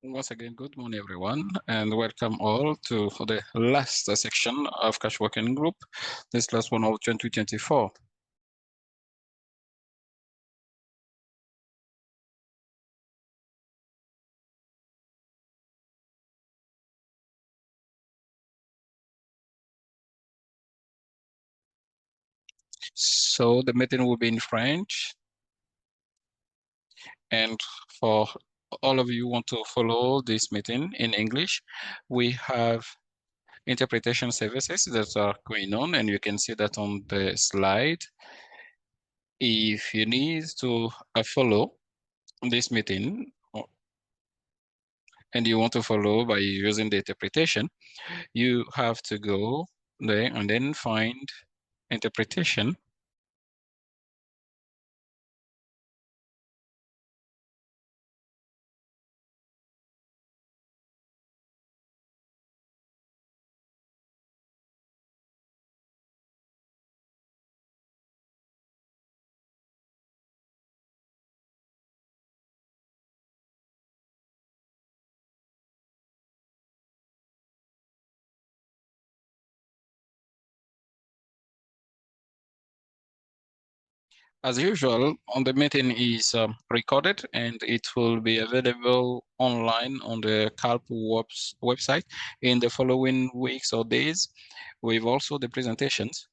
Once again, good morning, everyone, and welcome all to the last section of Cash Working Group, this last one of 2024. So the meeting will be in French, and for all of you who want to follow this meeting in English, we have interpretation services that are going on, and you can see that on the slide. If you need to follow this meeting and you want to follow by using the interpretation, you have to go there and then find interpretation. As usual, on the meeting is recorded and it will be available online on the CALP website in the following weeks or days, with also the presentations.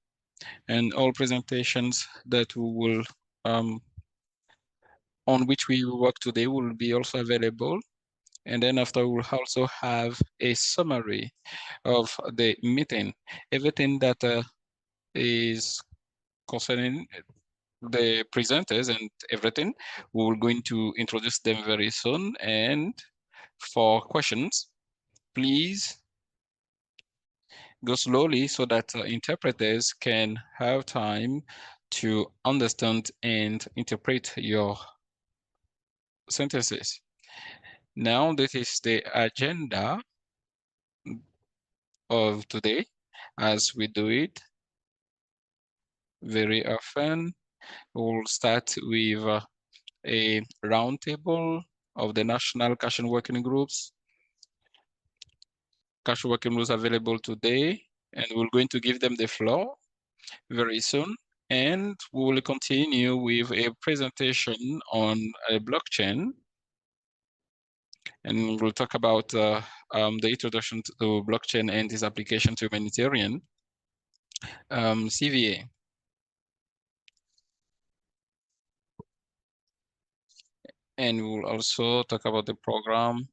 And all presentations that we will on which we work today will be also available. And then after we'll also have a summary of the meeting, everything that is concerning the presenters and everything. We're going to introduce them very soon. And for questions, please go slowly so that interpreters can have time to understand and interpret your sentences. Now, this is the agenda of today, as we do it very often. We'll start with a roundtable of the national cash and working groups. Cash working groups available today, and we're going to give them the floor very soon. And we will continue with a presentation on a blockchain. And we'll talk about the introduction to blockchain and its application to humanitarian CVA. And we'll also talk about the program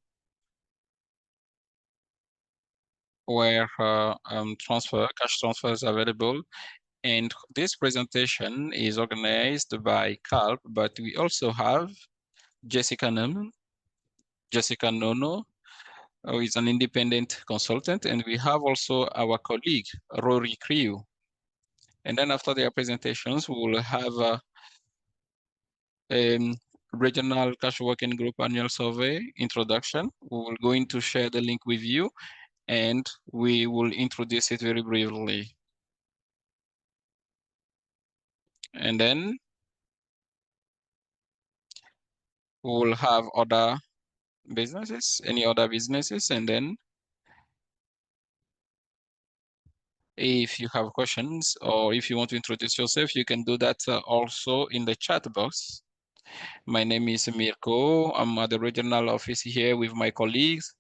where cash transfer is available. And this presentation is organized by CALP, but we also have Jessica Nono, who is an independent consultant, and we have also our colleague, Rory Crew. And then after their presentations, we will have a regional cash working group annual survey introduction. We will going to share the link with you, and we will introduce it very briefly. And then we will have other businesses, any other businesses, and then if you have questions or if you want to introduce yourself, you can do that also in the chat box. My name is Mirko. I'm at the regional office here with my colleagues.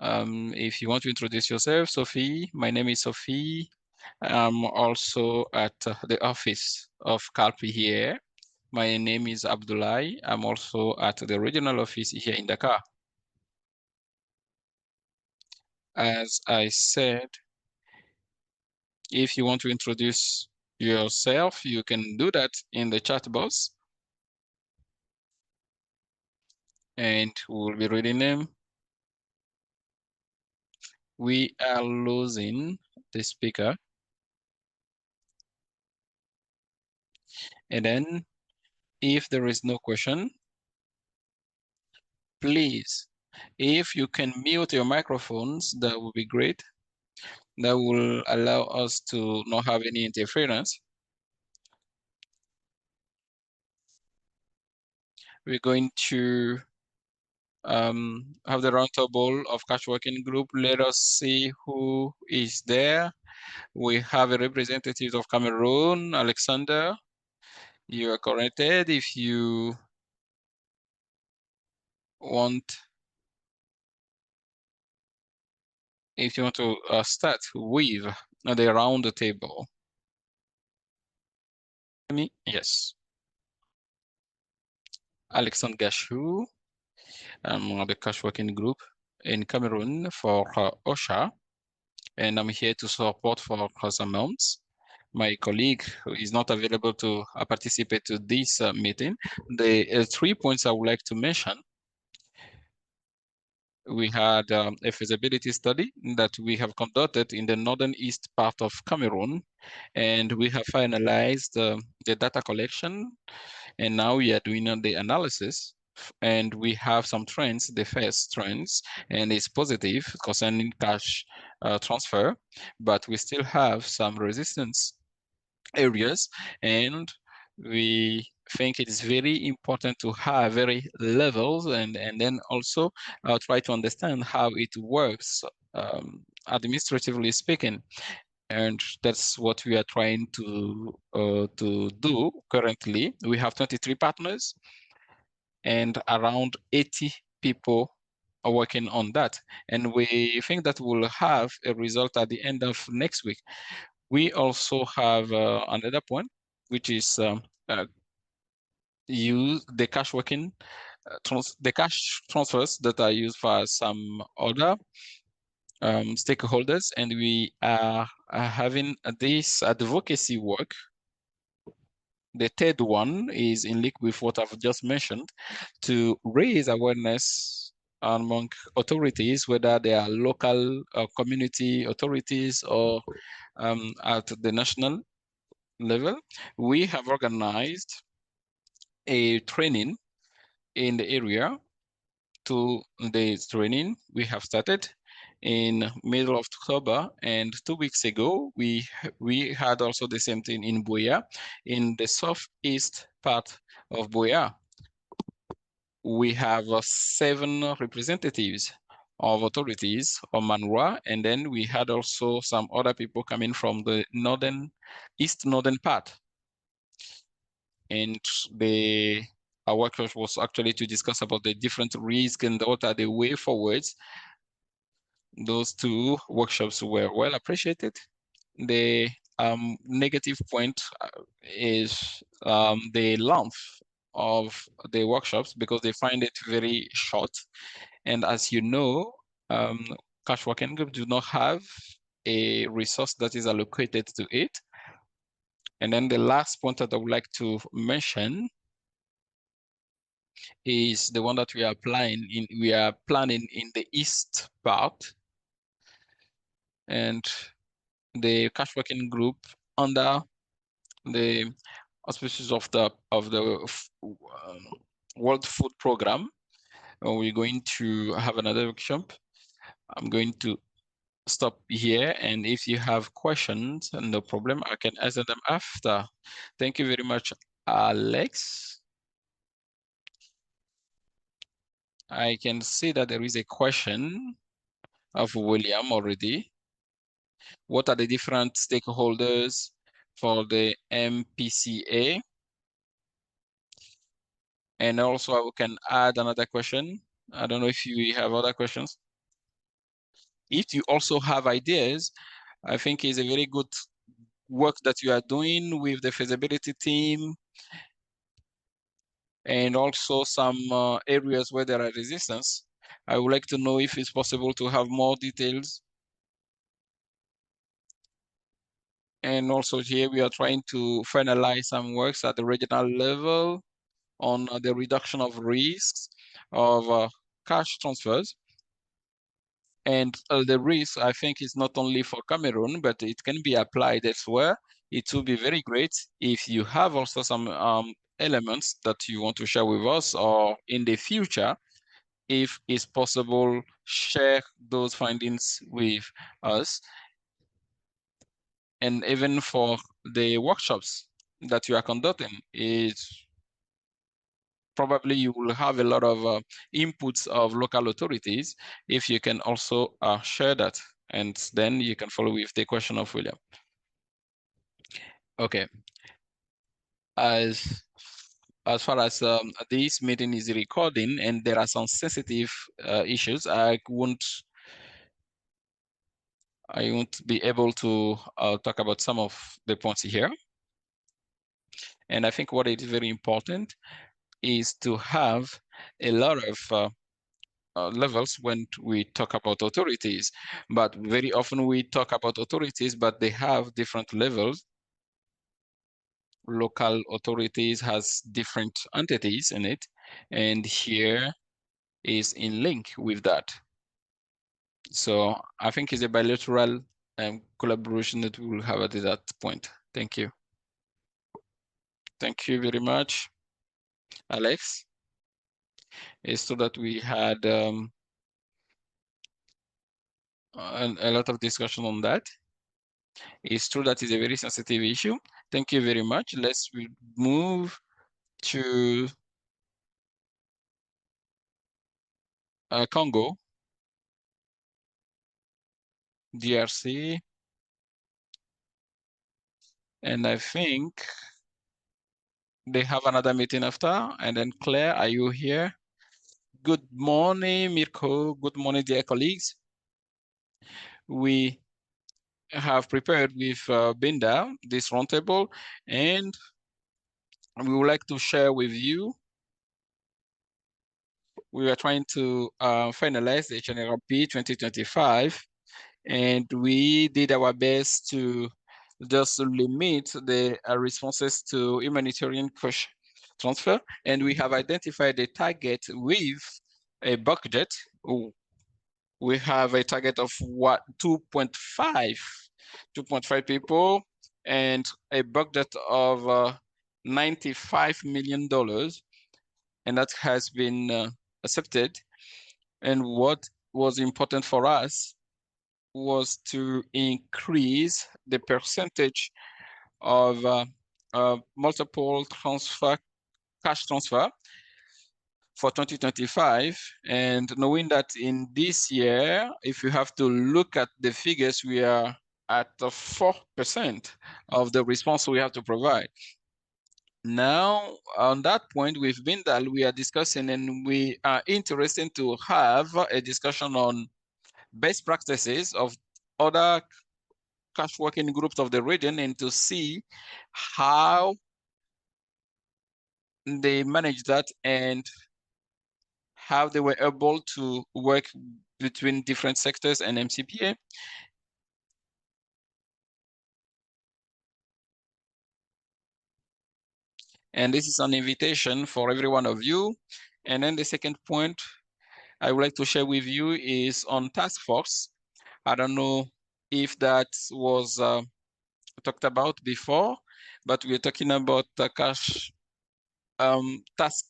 If you want to introduce yourself, Sophie, my name is Sophie. I'm also at the office of CALPI here. My name is Abdullahi. I'm also at the regional office here in Dakar. As I said, if you want to introduce yourself, you can do that in the chat box. And we'll be reading them. We are losing the speaker. And then if there is no question, please, if you can mute your microphones, that would be great. That will allow us to not have any interference. We're going to have the roundtable of cash working group. Let us see who is there. We have a representative of Cameroon, Alexander. You are connected. If you want to start with the round table. Me? Yes. Alexandre Gachou, the cash working group in Cameroon for OSHA, and I'm here to support for some months. My colleague who is not available to participate to this meeting. The 3 points I would like to mention. We had a feasibility study that we have conducted in the northern east part of Cameroon, and we have finalized the data collection, and now we are doing the analysis, and we have some trends, the first trends, and it's positive concerning cash transfer, but we still have some resistance areas, and we think it is very important to have very levels and then also try to understand how it works administratively speaking. And that's what we are trying to do currently. We have 23 partners and around 80 people are working on that. And we think that we'll have a result at the end of next week. We also have another point, which is use the cash working, the cash transfers that are used for some other stakeholders, and we are having this advocacy work. The third one is in link with what I've just mentioned, to raise awareness among authorities, whether they are local community authorities or at the national level. We have organized a training in the area. 2 days training we have started in middle of October, and 2 weeks ago we had also the same thing in Buea, in the southeast part of Buea. We have 7 representatives of authorities on Manua, and then we had also some other people coming from the northern part. And our workshop was actually to discuss about the different risks and what are the way forwards. Those 2 workshops were well appreciated. The negative point is the length of the workshops, because they find it very short. And as you know, cash working group do not have a resource that is allocated to it. And then the last point that I would like to mention is the one that we are planning in the east part, and the cash working group under the auspices of the World Food Program. We're going to have another workshop. I'm going to stop here, and if you have questions, no problem, I can answer them after. Thank you very much, Alex. I can see that there is a question of William already. What are the different stakeholders for the MPCA? And also I can add another question. I don't know if you have other questions. If you also have ideas, I think it's a very good work that you are doing with the feasibility team, and also some areas where there are resistance. I would like to know if it's possible to have more details. And also here we are trying to finalize some works at the regional level on the reduction of risks of cash transfers. And the risk, I think, is not only for Cameroon, but it can be applied elsewhere. It would be very great if you have also some elements that you want to share with us, or in the future, if it's possible, share those findings with us. And even for the workshops that you are conducting, probably you will have a lot of inputs of local authorities if you can also share that. And then you can follow with the question of William. Okay. As far as this meeting is recording and there are some sensitive issues, I won't be able to talk about some of the points here. And I think what is very important is to have a lot of levels when we talk about authorities. But very often we talk about authorities, but they have different levels. Local authorities has different entities in it, and here is in link with that. So I think it's a bilateral collaboration that we will have at that point. Thank you. Thank you very much, Alex. It's so that we had a lot of discussion on that. It's true that is a very sensitive issue. Thank you very much. Let's move to Congo, DRC. And I think they have another meeting after. And then Claire, are you here? Good morning, Mirko. Good morning, dear colleagues. We have prepared with Binda this roundtable, and we would like to share with you. We are trying to finalize the HNRP 2025, and we did our best to just limit the responses to humanitarian cash transfer, and we have identified a target with a budget. We have a target of what 2.5 people and a budget of $95 million, and that has been accepted. And what was important for us was to increase the percentage of multiple cash transfer for 2025, and knowing that in this year, if you have to look at the figures, we are at 4% of the response we have to provide. Now, on that point, with Bindal, we are discussing, and we are interested to have a discussion on best practices of other cash working groups of the region, and to see how they manage that and how they were able to work between different sectors and MCPA. And this is an invitation for every one of you. And then the second point I would like to share with you is on task force. I don't know if that was talked about before, but we're talking about the cash task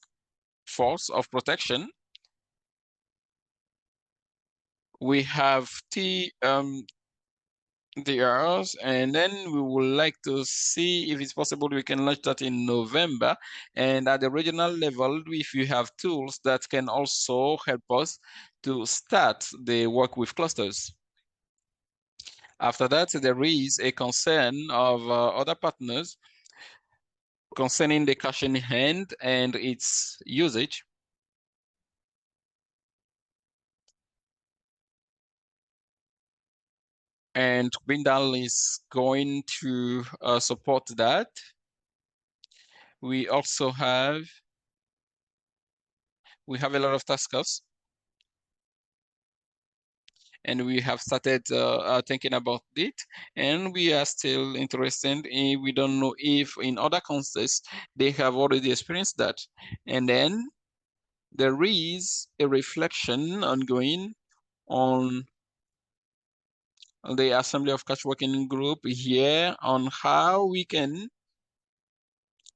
force of protection. We have DRs, and then we would like to see if it's possible we can launch that in November. And at the regional level, if you have tools that can also help us to start the work with clusters. After that, there is a concern of other partners concerning the cash in hand and its usage. And Bindal is going to support that. We also have a lot of taskers, and we have started thinking about it, and we are still interested in, we don't know if in other contexts they have already experienced that. And then there is a reflection ongoing on the Assembly of Cash Working Group here on how we can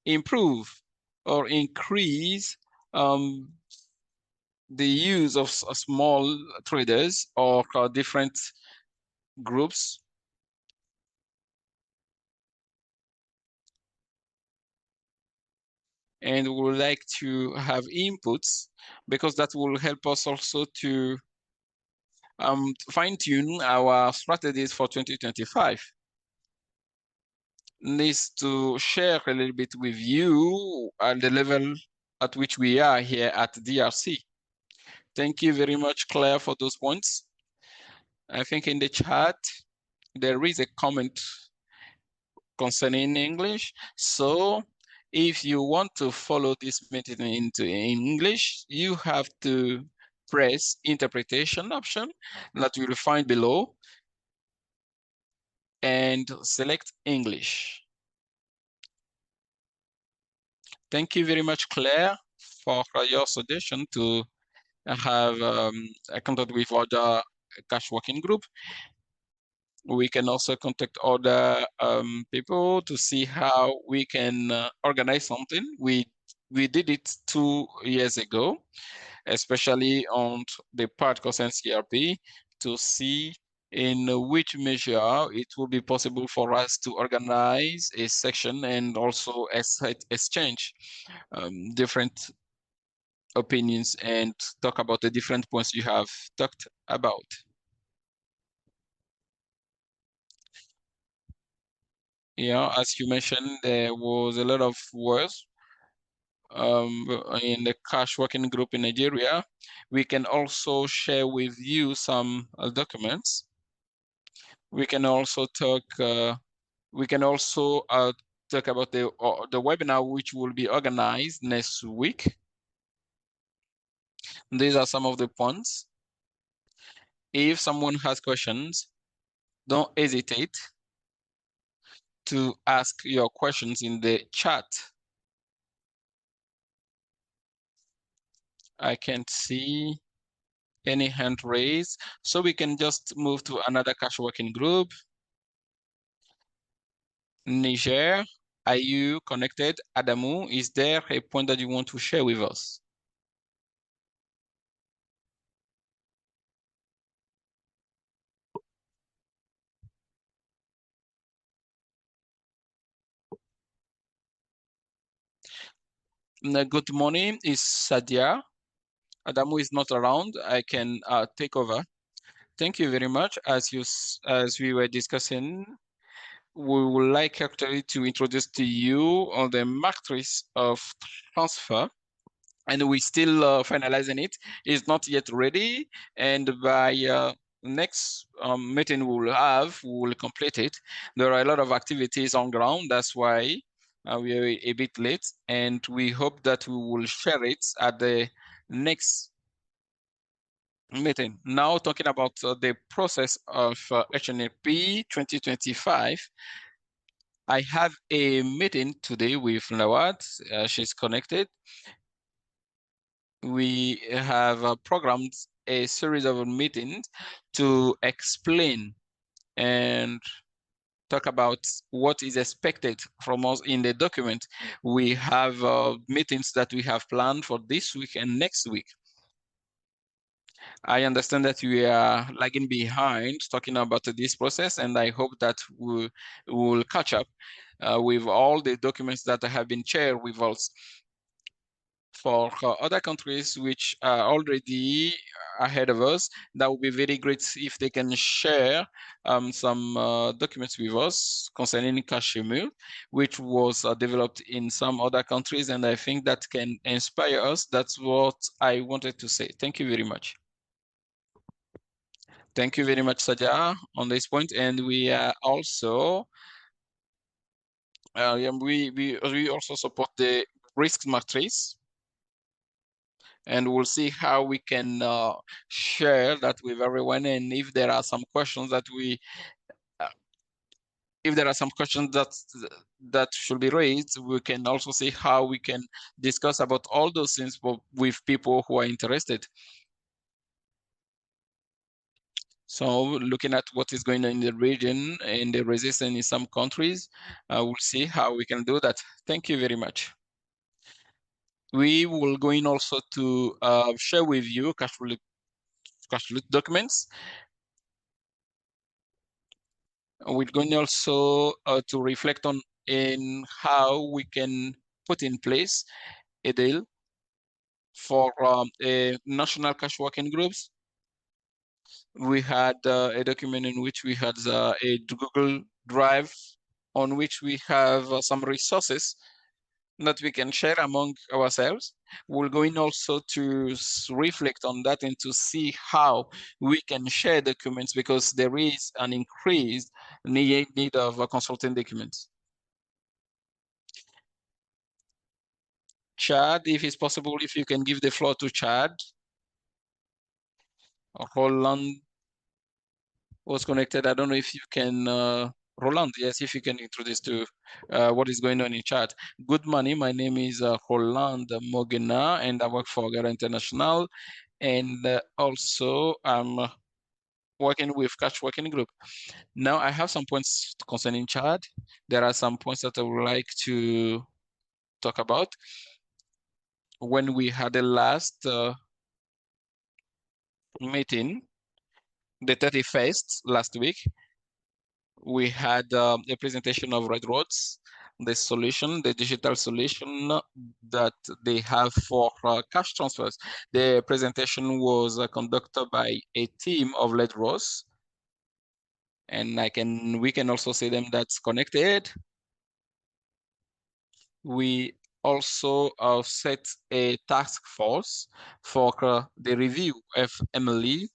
improve or increase the use of small traders or different groups. and we would like to have inputs, because that will help us also to fine-tune our strategies for 2025. Needs to share a little bit with you at the level at which we are here at DRC. Thank you very much, Claire, for those points. I think in the chat, there is a comment concerning English. So if you want to follow this meeting into English, you have to press interpretation option that you will find below and select English. Thank you very much, Claire, for your suggestion to have a contact with other cash working group. We can also contact other people to see how we can organize something. We did it 2 years ago, especially on the part concerning CRP, to see in which measure it will be possible for us to organize a section and also exchange different opinions and talk about the different points you have talked about. Yeah, as you mentioned, there was a lot of words in the cash working group in Nigeria. We can also share with you some documents. We can also talk. We can also talk about the webinar which will be organized next week. These are some of the points. If someone has questions, don't hesitate to ask your questions in the chat. I can't see any hand raised, so we can just move to another cash working group. Niger, are you connected? Adamu, is there a point that you want to share with us? Good morning, is Sadia. Adamu is not around. I can take over. Thank you very much. As we were discussing, we would like actually to introduce to you on the matrix of transfer, and we still finalizing it. It's not yet ready, and by next meeting we will complete it. There are a lot of activities on ground. That's why we are a bit late, and we hope that we will share it at the next meeting. Now talking about the process of HNLP 2025, I have a meeting today with Nawad. She's connected. We have programmed a series of meetings to explain and talk about what is expected from us in the document. We have meetings that we have planned for this week and next week. I understand that we are lagging behind talking about this process, and I hope that we will catch up with all the documents that have been shared with us. For other countries which are already ahead of us, that would be very great if they can share some documents with us concerning Kashmir, which was developed in some other countries, and I think that can inspire us. That's what I wanted to say. Thank you very much. Thank you very much, Saja, on this point. And we are also, we also support the risk matrix, and we'll see how we can share that with everyone. And if there are some questions that that should be raised, we can also see how we can discuss about all those things with people who are interested. So looking at what is going on in the region and the resistance in some countries, we'll see how we can do that. Thank you very much. We will go in also to share with you cash flow documents. We're going also to reflect on in how we can put in place a deal for a national cash working groups. We had a document in which we had a Google Drive on which we have some resources that we can share among ourselves. We're going also to reflect on that and to see how we can share documents, because there is an increased need of consulting documents. Chad, if it's possible, if you can give the floor to Chad. Roland was connected. I don't know if you can, Roland, yes, if you can introduce to what is going on in chat. Good morning, my name is Roland Mogena, and I work for Gara International. And also I'm working with Catch Working Group. Now I have some points concerning chat. There are some points that I would like to talk about. When we had the last meeting, the 31st last week, we had a presentation of Red Roads, the solution, the digital solution that they have for cash transfers. The presentation was conducted by a team of Red Roads, and we can also see them that's connected. We also set a task force for the review of MLE,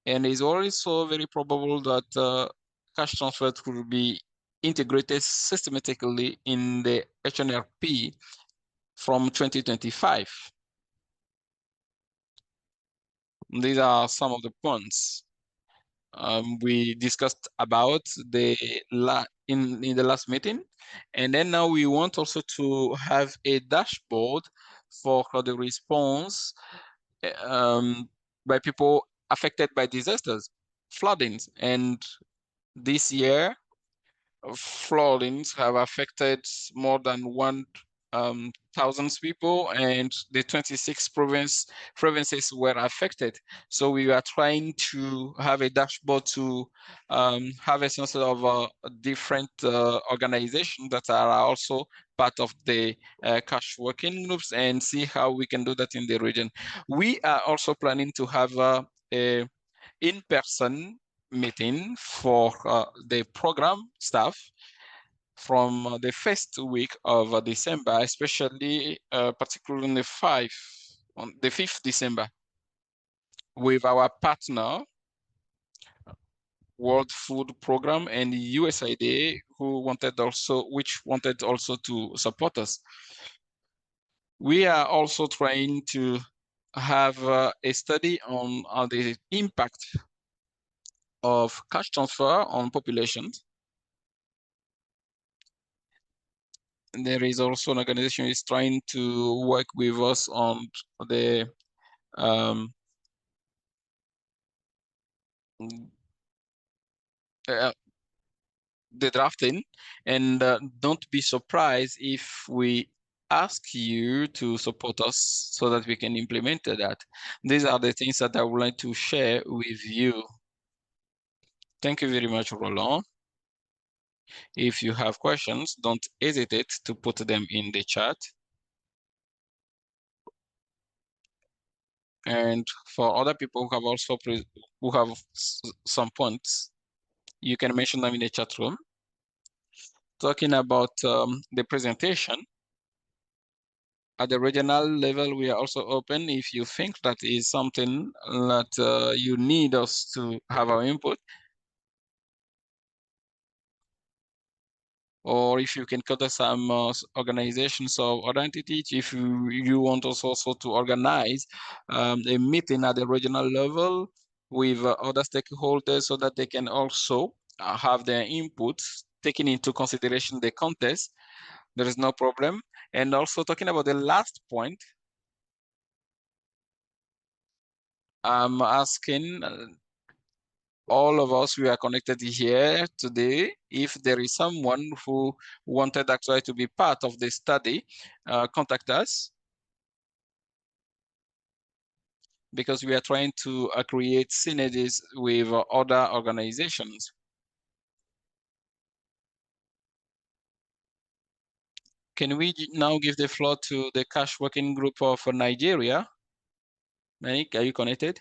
and it's also very probable that cash transfers will be integrated systematically in the HNRP from 2025. These are some of the points we discussed about in the last meeting. And then now we want also to have a dashboard for the response by people affected by disasters, floodings. And this year, floodings have affected more than 1,000 people, and the 26 provinces were affected. So we are trying to have a dashboard to have a sense of different organizations that are also part of the cash working groups, and see how we can do that in the region. We are also planning to have a in-person meeting for the program staff from the first week of December, especially particularly on the 5th December, with our partner, World Food Program, and USAID, which wanted also to support us. We are also trying to have a study on the impact of cash transfer on populations. There is also an organization is trying to work with us on the the drafting, and don't be surprised if we ask you to support us so that we can implement that. These are the things that I would like to share with you. Thank you very much, Roland. If you have questions, don't hesitate to put them in the chat. And for other people who have some points, you can mention them in the chat room. Talking about the presentation, at the regional level, we are also open. If you think that is something that you need us to have our input, or if you can contact some organizations or other entities, if you want us also to organize a meeting at the regional level with other stakeholders so that they can also have their input taking into consideration the context, there is no problem. And also talking about the last point, I'm asking all of us, we are connected here today, if there is someone who wanted actually to be part of the study, contact us, because we are trying to create synergies with other organizations. Can we now give the floor to the cash working group of Nigeria? Manik, are you connected?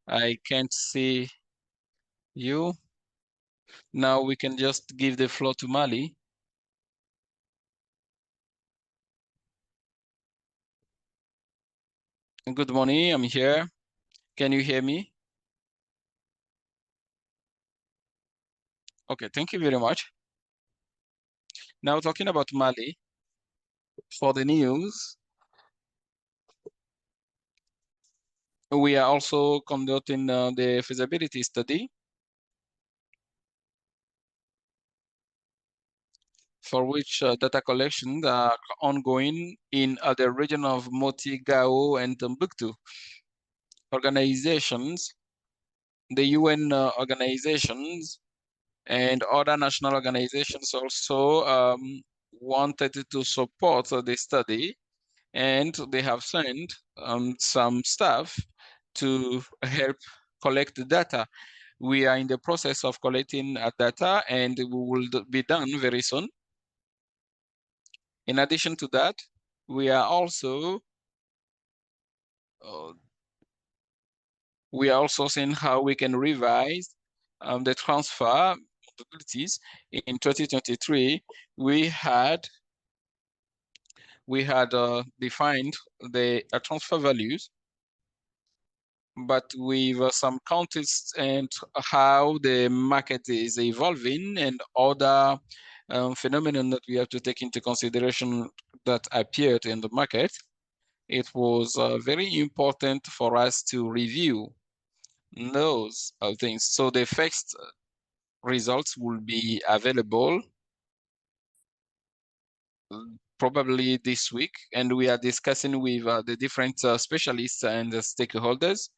I can't see you. Now we can just give the floor to Mali. Good morning, I'm here. Can you hear me? Okay, thank you very much. Now talking about Mali, for the news, we are also conducting the feasibility study for which data collections are ongoing in the region of Moti, Gao, and Timbuktu. Organizations, the UN organizations, and other national organizations also wanted to support the study, and they have sent some staff to help collect the data. We are in the process of collecting data, and we will be done very soon. In addition to that, we are also seeing how we can revise the transfer possibilities. In 2023, we had defined the transfer values, but with some context and how the market is evolving and other phenomenon that we have to take into consideration that appeared in the market, it was very important for us to review those things. So the first results will be available probably this week, and we are discussing with the different specialists and the stakeholders.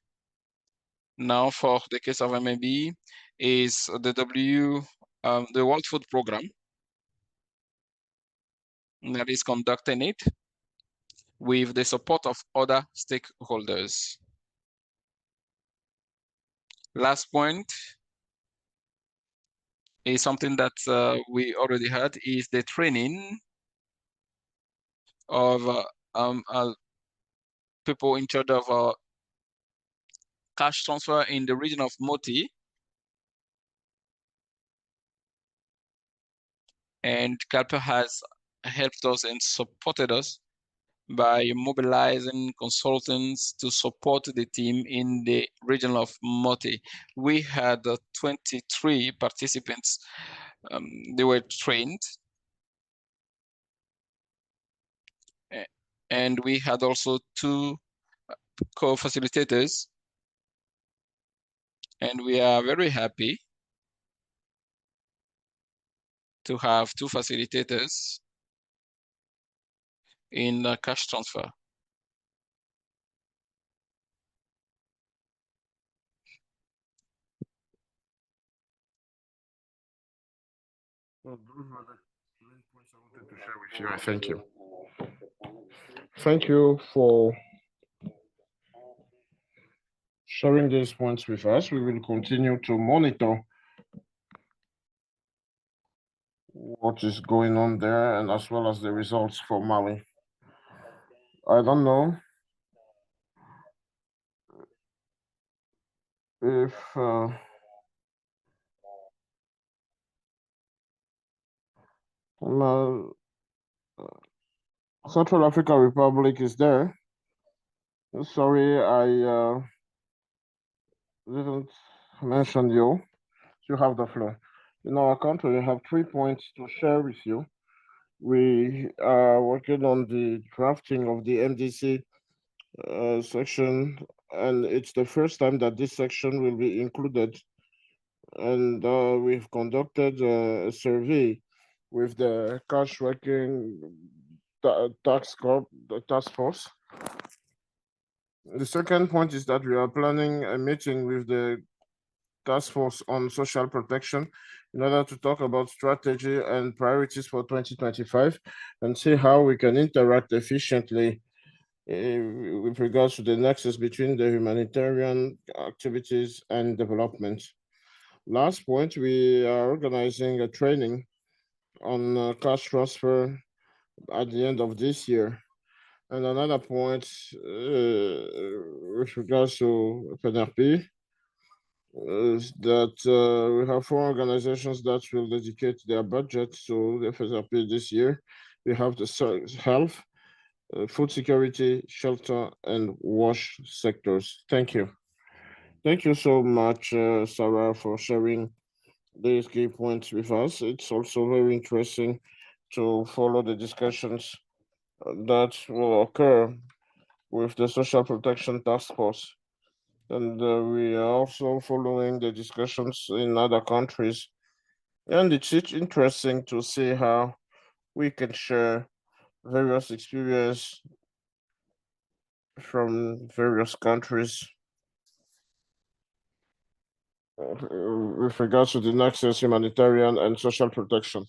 Now, for the case of MAB, is the World Food Program that is conducting it with the support of other stakeholders. Last point is something that we already had, is the training of people in charge of cash transfer in the region of Moti. And CALPA has helped us and supported us by mobilizing consultants to support the team in the region of Moti. We had 23 participants. They were trained. And we had also 2 co-facilitators. And we are very happy to have 2 facilitators in cash transfer. Well, those were the main points I wanted to share with you. I thank you. Thank you for sharing these points with us. We will continue to monitor what is going on there, and as well as the results for Mali. I don't know if Central African Republic is there. Sorry, I didn't mention you. You have the floor. In our country, we have 3 points to share with you. We are working on the drafting of the MDC section, and it's the first time that this section will be included. And we've conducted a survey with the cash working the task force. The second point is that we are planning a meeting with the task force on social protection in order to talk about strategy and priorities for 2025 and see how we can interact efficiently with regards to the nexus between the humanitarian activities and development. Last point, we are organizing a training on cash transfer at the end of this year. And another point with regards to FNRP is that we have four organizations that will dedicate their budget to the FSRP this year. We have the health, food security, shelter, and wash sectors. Thank you. Thank you so much, Sarah, for sharing these key points with us. It's also very interesting to follow the discussions that will occur with the Social Protection Task Force. And we are also following the discussions in other countries. And it's interesting to see how we can share various experience from various countries with regards to the access, humanitarian, and social protection.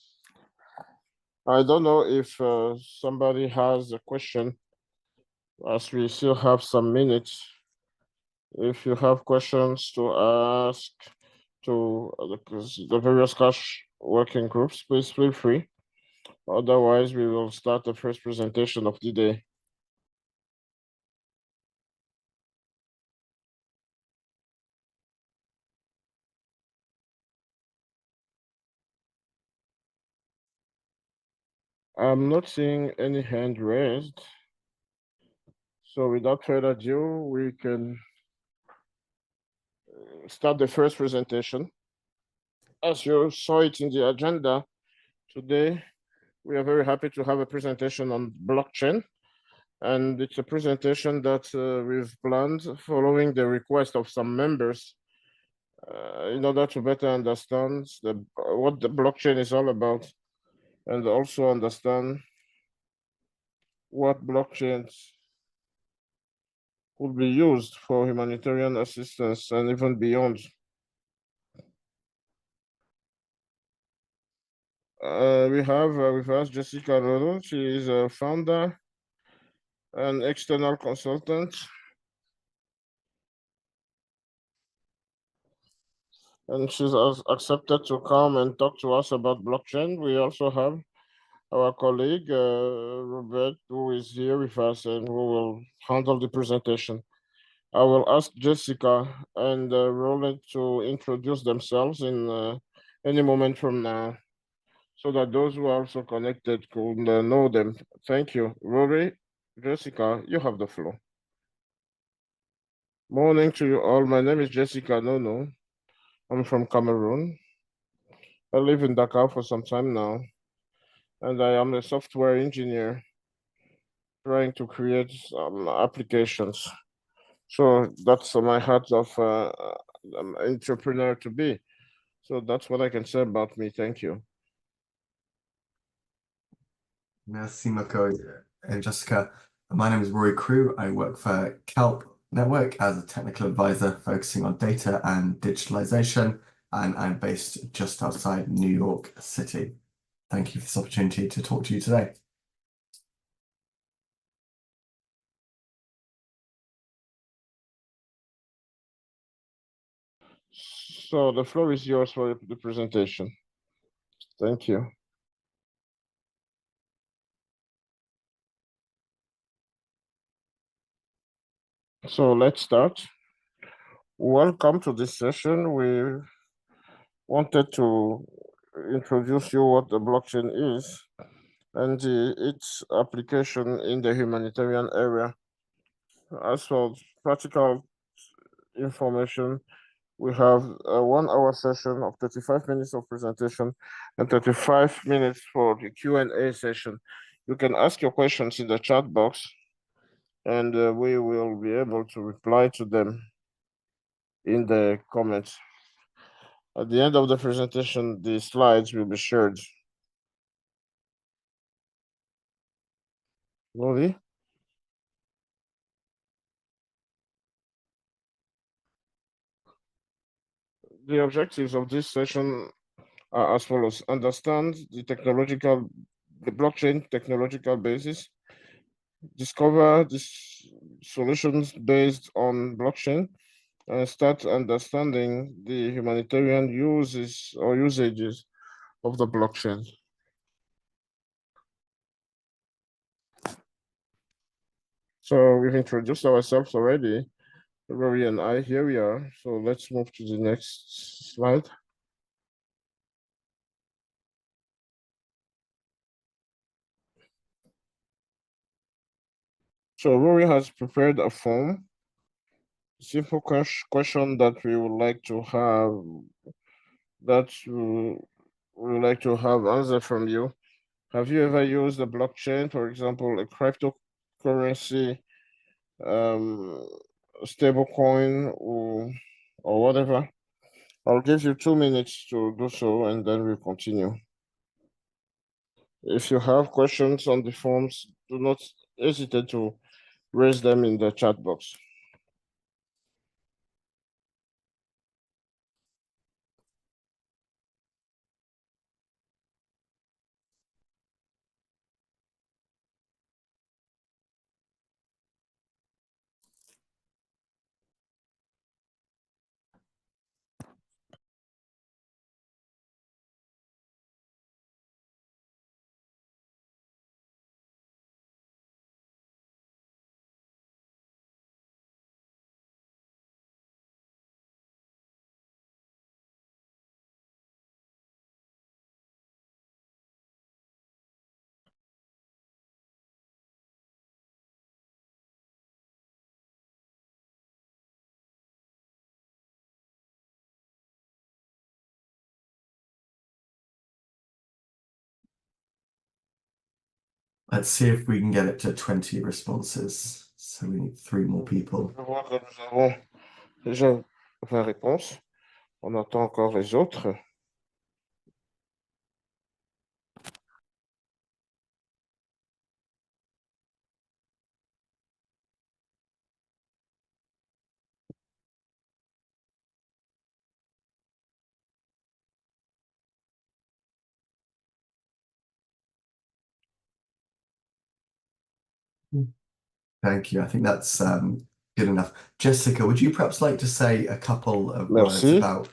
I don't know if somebody has a question, as we still have some minutes. If you have questions to ask to the various cash working groups, please feel free. Otherwise, we will start the first presentation of the day. I'm not seeing any hand raised. So without further ado, we can start the first presentation. As you saw it in the agenda, today we are very happy to have a presentation on blockchain. And it's a presentation that we've planned following the request of some members in order to better understand what the blockchain is all about and also understand what blockchains could be used for humanitarian assistance and even beyond. We have with us Jessica Roro. She is a founder and external consultant. And she's accepted to come and talk to us about blockchain. We also have our colleague, Robert, who is here with us and who will handle the presentation. I will ask Jessica and Roland to introduce themselves in any moment from now, so that those who are also connected could know them. Thank you. Rory, Jessica, you have the floor. Morning to you all. My name is Jessica Nono. I'm from Cameroon. I live in Dakar for some time now, and I am a software engineer trying to create some applications. So that's my heart of entrepreneur to be. So that's what I can say about me. Thank you. Merci, Marco and Jessica. My name is Rory Crew. I work for Kelp Network as a technical advisor focusing on data and digitalization, and I'm based just outside New York City. Thank you for this opportunity to talk to you today. So the floor is yours for the presentation. Thank you. So let's start. Welcome to this session. We wanted to introduce you what the blockchain is and its application in the humanitarian area. As for practical information, we have a 1 hour session of 35 minutes of presentation and 35 minutes for the Q&A session. You can ask your questions in the chat box and we will be able to reply to them in the comments. At the end of the presentation, the slides will be shared. Lori? The objectives of this session are as follows: understand the blockchain technological basis, discover the solutions based on blockchain, and start understanding the humanitarian uses or usages of the blockchain. So we've introduced ourselves already, Rory and I. Here we are. So let's move to the next slide. So Rory has prepared a form, simple question that we would like to have, that we would like to have answer from you. Have you ever used a blockchain, for example, a cryptocurrency, um, stablecoin, or whatever? I'll give you 2 minutes to do so, and then we'll continue. If you have questions on the forms, do not hesitate to raise them in the chat box. Let's see if we can get it to 20 responses. So we need 3 more people. Je vois que nous avons déjà 20 réponses. On attend encore les autres. Thank you. I think that's good enough. Jessica, would you perhaps like to say a couple of words Merci. about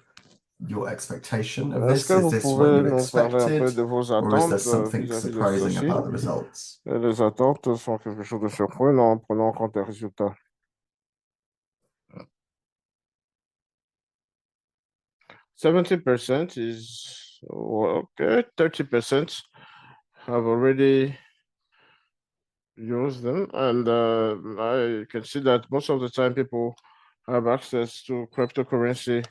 your expectation of Est-ce this? que Is vous this what pouvez you nous parler un peu expected, de vos or is there attentes something vis-à-vis de surprising ceci? about the results? Et les attentes sont quelque chose de surprenant en prenant en compte les résultats. 70% is okay, 30% have already used them, and I can see that most of the time people have access to cryptocurrency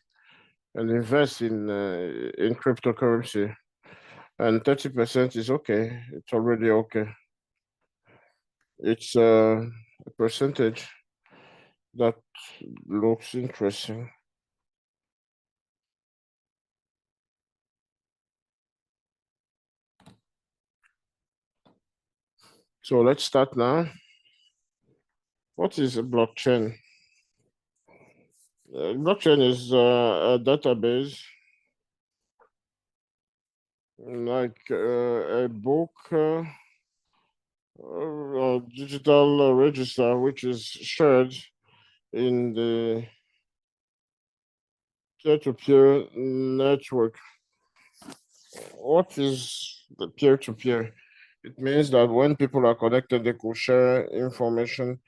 and invest in cryptocurrency, and 30% is okay. It's already okay. It's a percentage that looks interesting. So let's start now. What is a blockchain? Blockchain is a database, like a book, a digital register, which is shared in the peer-to-peer network. What is the peer-to-peer? It means that when people are connected, they could share information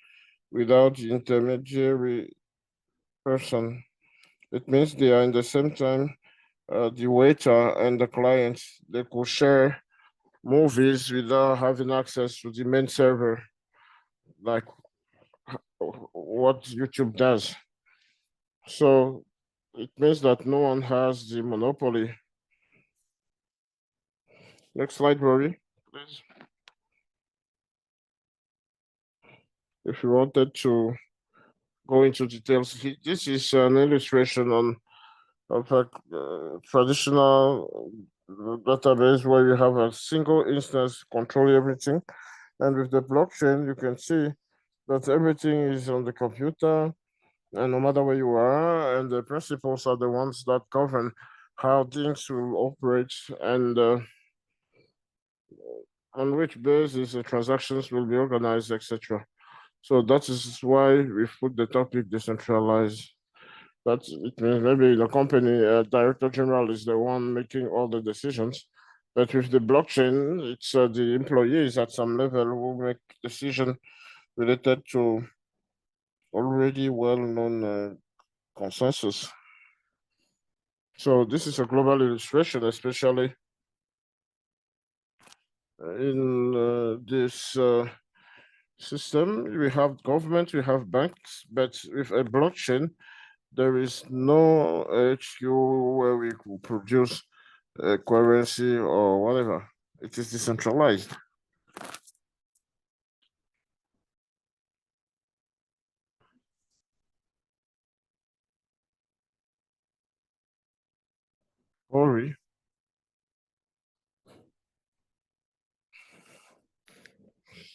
without the intermediary person. It means they are in the same time, the waiter and the client, they could share movies without having access to the main server, like what YouTube does. So it means that no one has the monopoly. Next slide, Rory, please. If you wanted to go into details, this is an illustration of a traditional database where you have a single instance control everything. And with the blockchain, you can see that everything is on the computer, and no matter where you are, and the principles are the ones that govern how things will operate and on which basis the transactions will be organized, etc. So that is why we put the topic decentralized That it means maybe the company director general is the one making all the decisions. But with the blockchain, it's the employees at some level who make decision related to already well-known consensus. So this is a global illustration, especially in this system. We have government, we have banks, but with a blockchain, there is no HQ where we could produce a currency or whatever. It is decentralized. Sorry.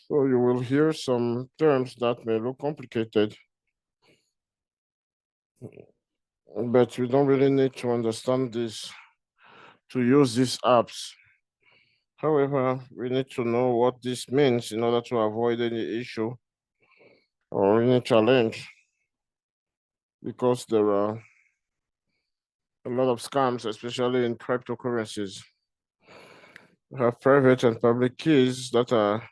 So you will hear some terms that may look complicated, but we don't really need to understand this to use these apps. However, we need to know what this means in order to avoid any issue or any challenge, because there are a lot of scams, especially in cryptocurrencies. We have private and public keys that are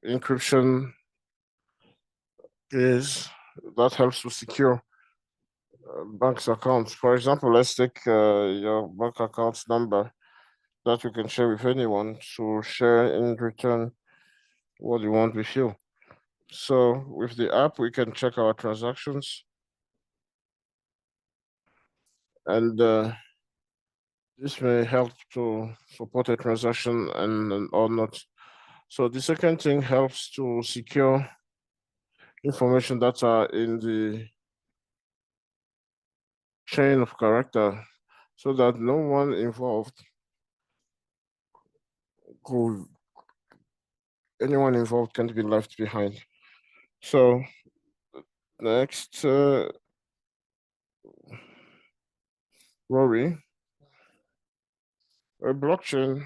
encryption keys that helps to secure bank's accounts. For example, let's take your bank account number that you can share with anyone to share in return what you want with you. So with the app, we can check our transactions, and this may help to support a transaction and or not. So the second thing helps to secure information that are in the chain of character, so that no one involved could anyone involved can't be left behind. So next, Rory, a blockchain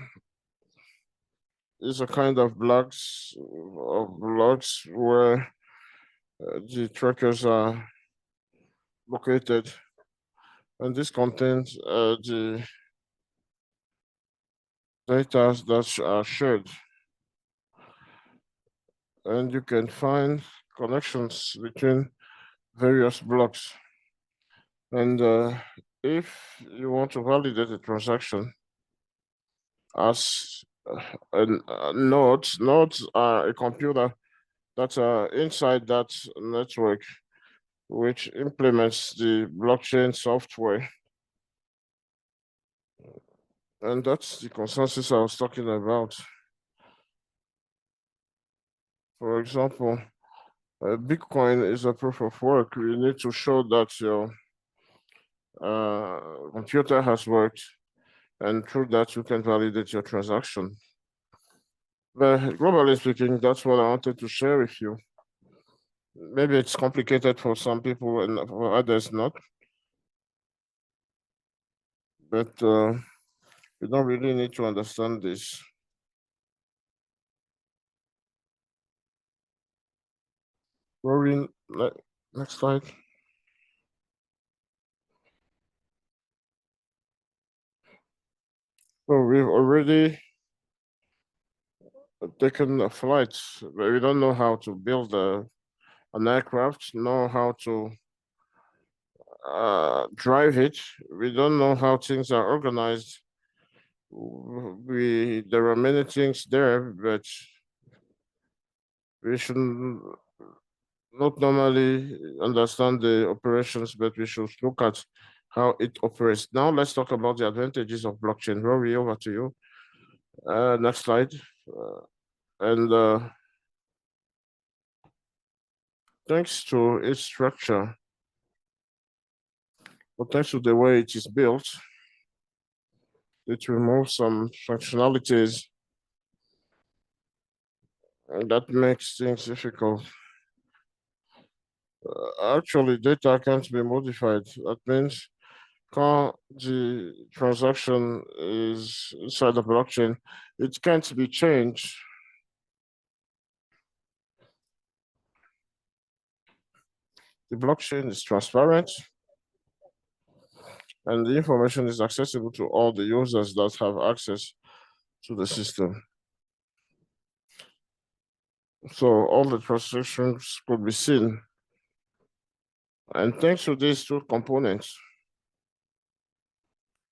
is a kind of blocks where the trackers are located, and this contains the data that are shared, and you can find connections between various blocks. And if you want to validate a transaction as nodes are a computer that's inside that network, which implements the blockchain software. And that's the consensus I was talking about. For example, Bitcoin is a proof of work. You need to show that your computer has worked, and through that you can validate your transaction. But globally speaking, that's what I wanted to share with you. Maybe it's complicated for some people and for others not, but you don't really need to understand this. Rory, next slide. So we've already taken a flight, but we don't know how to build an aircraft, know how to drive it. We don't know how things are organized. There are many things there, but we should not normally understand the operations, but we should look at how it operates. Now let's talk about the advantages of blockchain. Rory, over to you. Next slide. And thanks to its structure, but thanks to the way it is built, it removes some functionalities and that makes things difficult. Actually, data can't be modified. That means the transaction is inside the blockchain, it can't be changed. The blockchain is transparent, and the information is accessible to all the users that have access to the system. So all the transactions could be seen. And thanks to these two components,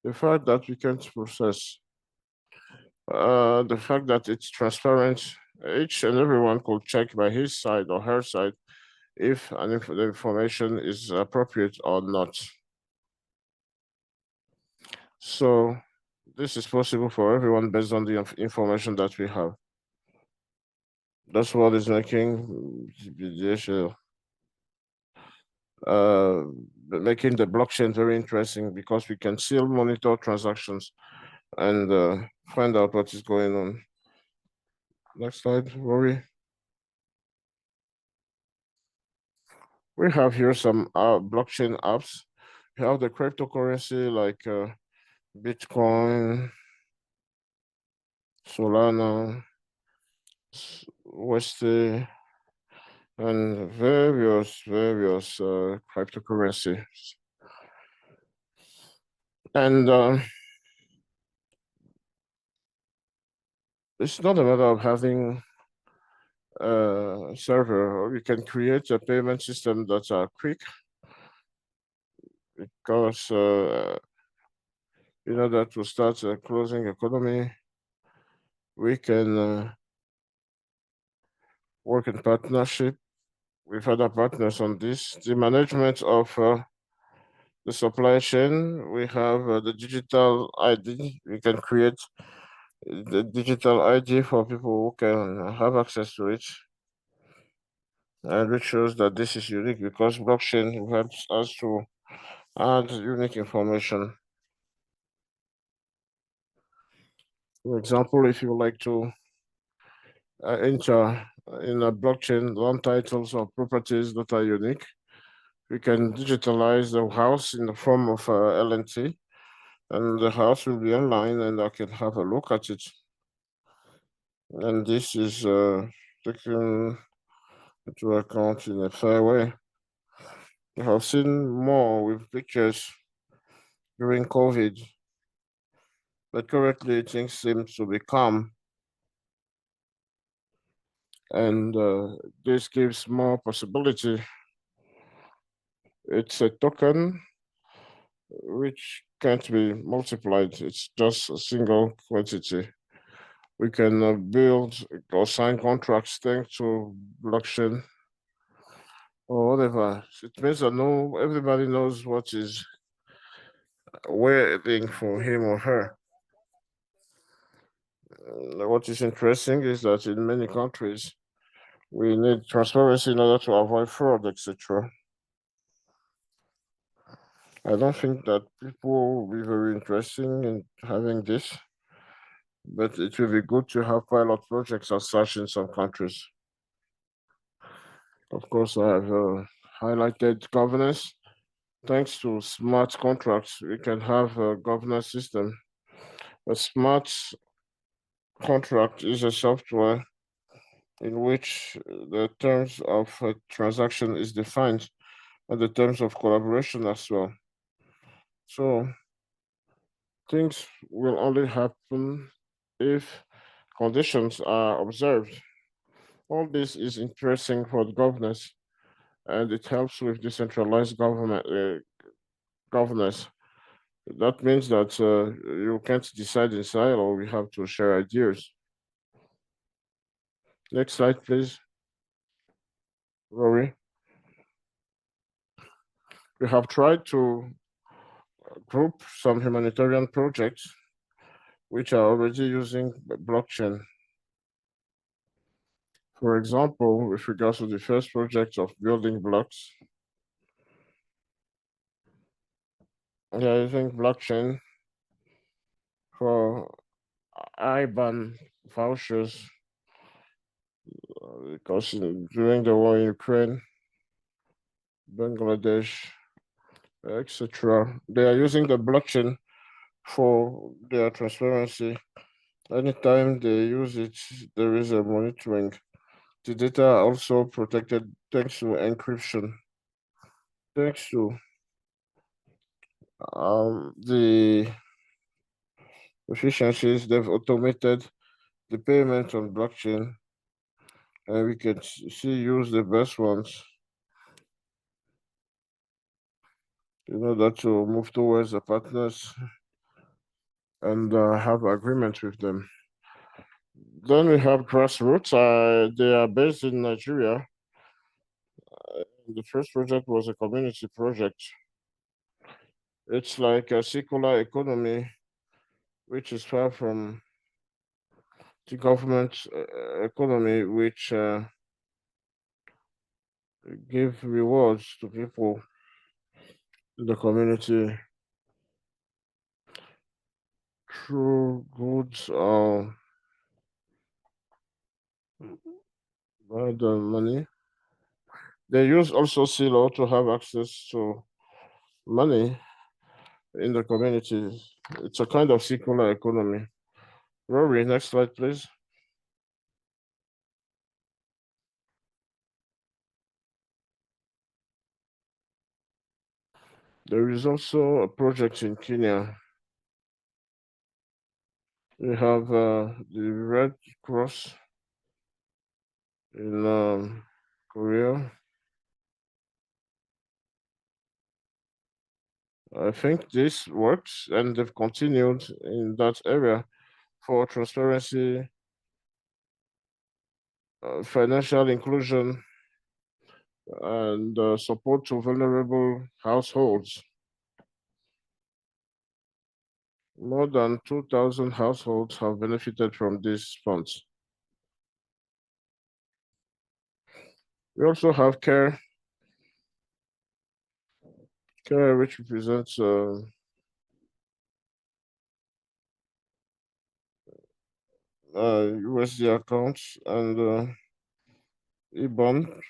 the fact that we can process, the fact that it's transparent, each and everyone could check by his side or her side if the information is appropriate or not. So this is possible for everyone based on the information that we have. That's what is making making the blockchain very interesting, because we can still monitor transactions and find out what is going on. Next slide, Rory. We have here some blockchain apps. We have the cryptocurrency like Bitcoin, Solana, USD, and various cryptocurrencies. And it's not a matter of having a server, or we can create a payment system that's quick, because in order to start a closing economy, we can work in partnership with other partners on this. The management of the supply chain, we have the digital ID. We can create the digital ID for people who can have access to it. And which shows that this is unique, because blockchain helps us to add unique information. For example, if you like to enter in a blockchain land titles or properties that are unique, we can digitalize the house in the form of LNT, and the house will be online, and I can have a look at it. And this is taken into account in a fair way. We have seen more with pictures during COVID, but currently things seem to be calm, and this gives more possibility. It's a token which can't be multiplied. It's just a single quantity. We can build or sign contracts thanks to blockchain or whatever. It means that everybody knows what is waiting for him or her. What is interesting is that in many countries, we need transparency in order to avoid fraud, etc. I don't think that people will be very interested in having this, but it will be good to have pilot projects as such in some countries. Of course, I have highlighted governance. Thanks to smart contracts, we can have a governance system. A smart contract is a software in which the terms of a transaction is defined, and the terms of collaboration as well. So things will only happen if conditions are observed. All this is interesting for the governance, and it helps with decentralized governance. That means that you can't decide in silo. We have to share ideas. Next slide, please, Rory. We have tried to group some humanitarian projects which are already using blockchain. For example, with regards to the first project of building blocks, they are using blockchain for IBAN vouchers, because during the war in Ukraine, Bangladesh, etc., they are using the blockchain for their transparency. Anytime they use it, there is a monitoring. The data are also protected thanks to encryption. Thanks to the efficiencies, they've automated the payment on blockchain, and we can see use the best ones in order to move towards the partners and have agreement with them. Then we have grassroots. They are based in Nigeria. The first project was a community project. It's like a circular economy, which is far from the government economy, which give rewards to people in the community through goods or the money. They use also CLO to have access to money in the community. It's a kind of circular economy. Rory, next slide, please. There is also a project in Kenya. We have the Red Cross in Korea. I think this works, and they've continued in that area for transparency, financial inclusion, and support to vulnerable households. More than 2,000 households have benefited from these funds. We also have care which represents USD accounts and IBAN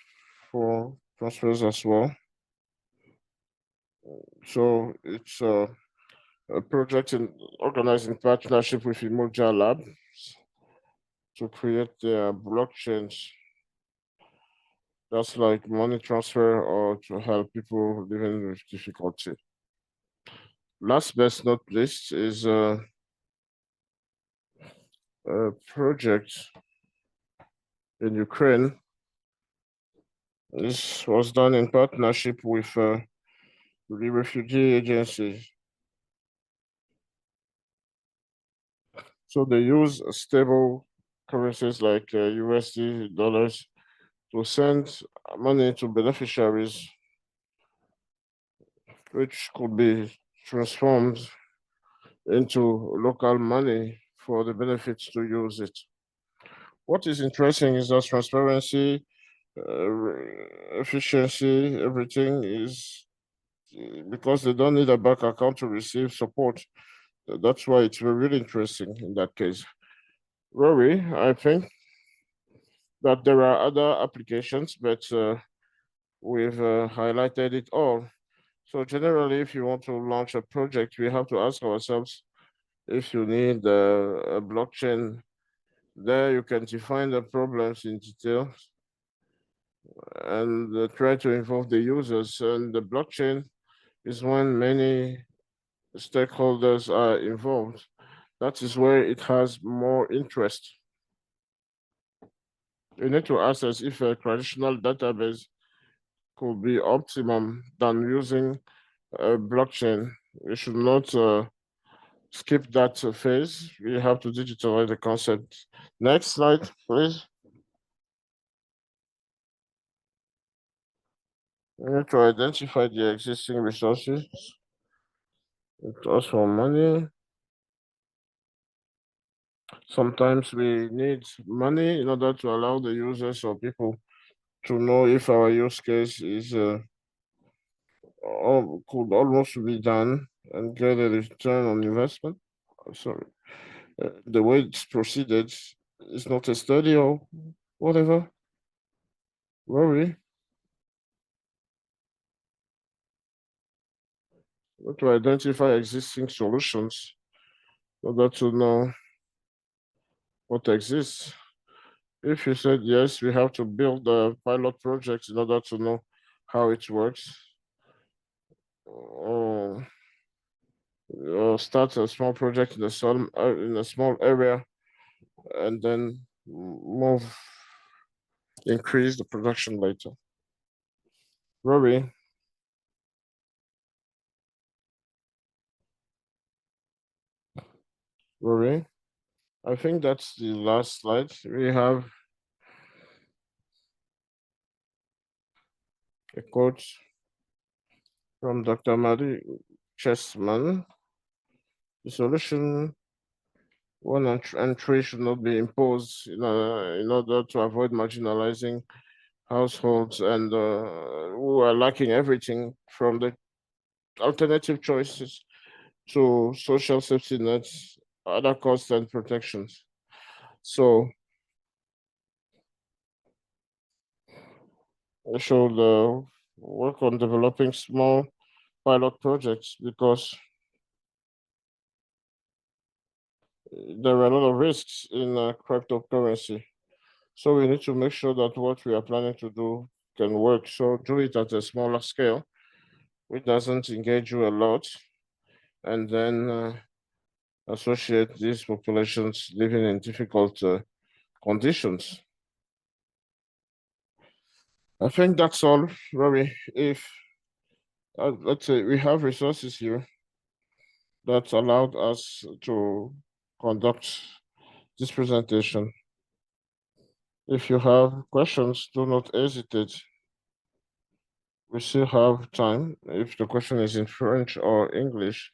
for transfers as well. So it's a project organized in partnership with Imoja Lab to create their blockchains. That's like money transfer or to help people living with difficulty. Last but not least is a project in Ukraine. This was done in partnership with the refugee agency. So they use stable currencies like USD dollars to send money to beneficiaries, which could be transformed into local money for the benefits to use it. What is interesting is that transparency, efficiency, everything is because they don't need a bank account to receive support. That's why it's really interesting in that case. Rory, I think that there are other applications, but we've highlighted it all. So generally, if you want to launch a project, we have to ask ourselves if you need a blockchain. There you can define the problems in detail and try to involve the users. And the blockchain is when many stakeholders are involved. That is where it has more interest. You need to assess if a traditional database could be optimum than using a blockchain. We should not skip that phase. We have to digitalize the concept. Next slide, please. We need to identify the existing resources. It also money. Sometimes we need money in order to allow the users or people to know if our use case is could almost be done and get a return on investment. Sorry, the way it's proceeded is not a study or whatever. Worry. To identify existing solutions in order to know what exists. If you said yes, we have to build a pilot project in order to know how it works. start a small project in a small area, and then increase the production later. Rory, Rory, I think that's the last slide. We have a quote from Dr. Mary Chessman. The solution one entry should not be imposed in order to avoid marginalizing households and who are lacking everything from the alternative choices to social safety nets, other costs and protections. So we should work on developing small pilot projects because there are a lot of risks in cryptocurrency. So we need to make sure that what we are planning to do can work. So do it at a smaller scale, which doesn't engage you a lot, and then associate these populations living in difficult conditions. I think that's all, Rory. If let's say we have resources here that allowed us to conduct this presentation. If you have questions, do not hesitate. We still have time. If the question is in French or English,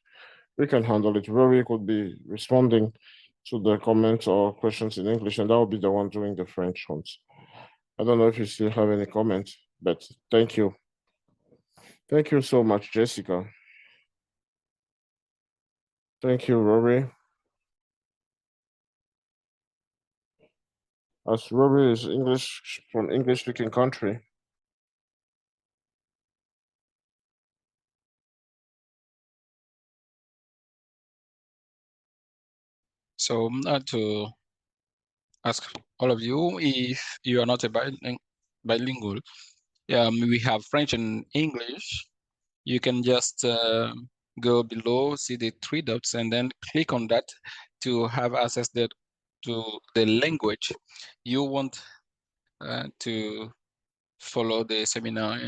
we can handle it. Rory could be responding to the comments or questions in English, and I will be the one doing the French ones. I don't know if you still have any comments, but thank you. Thank you so much, Jessica. Thank you, Rory. As Rory is English from English-speaking country. So to ask all of you, if you are not a bilingual, we have French and English. You can just go below, see the three dots, and then click on that to have access to the language you want to follow the seminar.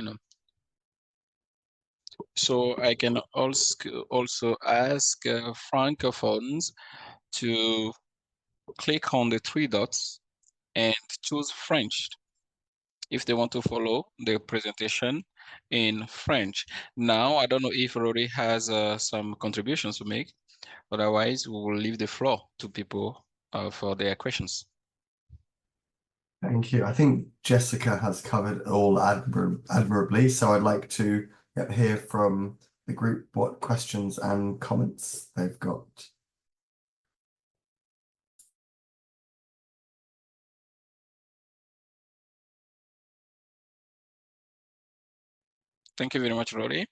So I can also ask francophones to click on the three dots and choose French if they want to follow the presentation in French. Now, I don't know if Rory has some contributions to make. Otherwise, we will leave the floor to people for their questions. Thank you. I think Jessica has covered all admirably, so I'd like to hear from the group what questions and comments they've got. Thank you very much, Rory.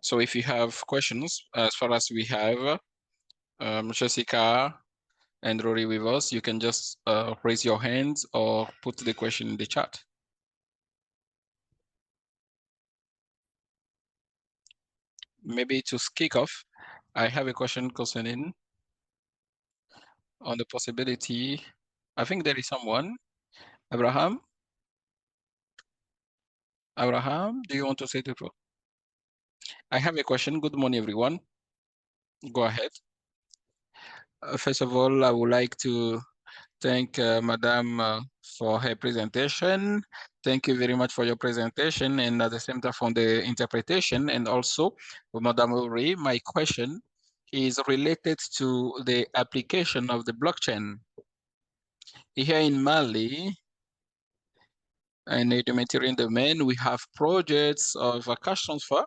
So if you have questions, as far as we have Jessica and Rory with us, you can just raise your hands or put the question in the chat. Maybe to kick off, I have a question concerning on the possibility. I think there is someone. Abraham? Abraham, do you want to say the floor? I have a question. Good morning, everyone. Go ahead. First of all, I would like to thank Madame for her presentation. Thank you very much for your presentation and at the same time for the interpretation. And also, Madame Uri, my question is related to the application of the blockchain. Here in Mali, in the humanitarian domain, we have projects of cash transfer,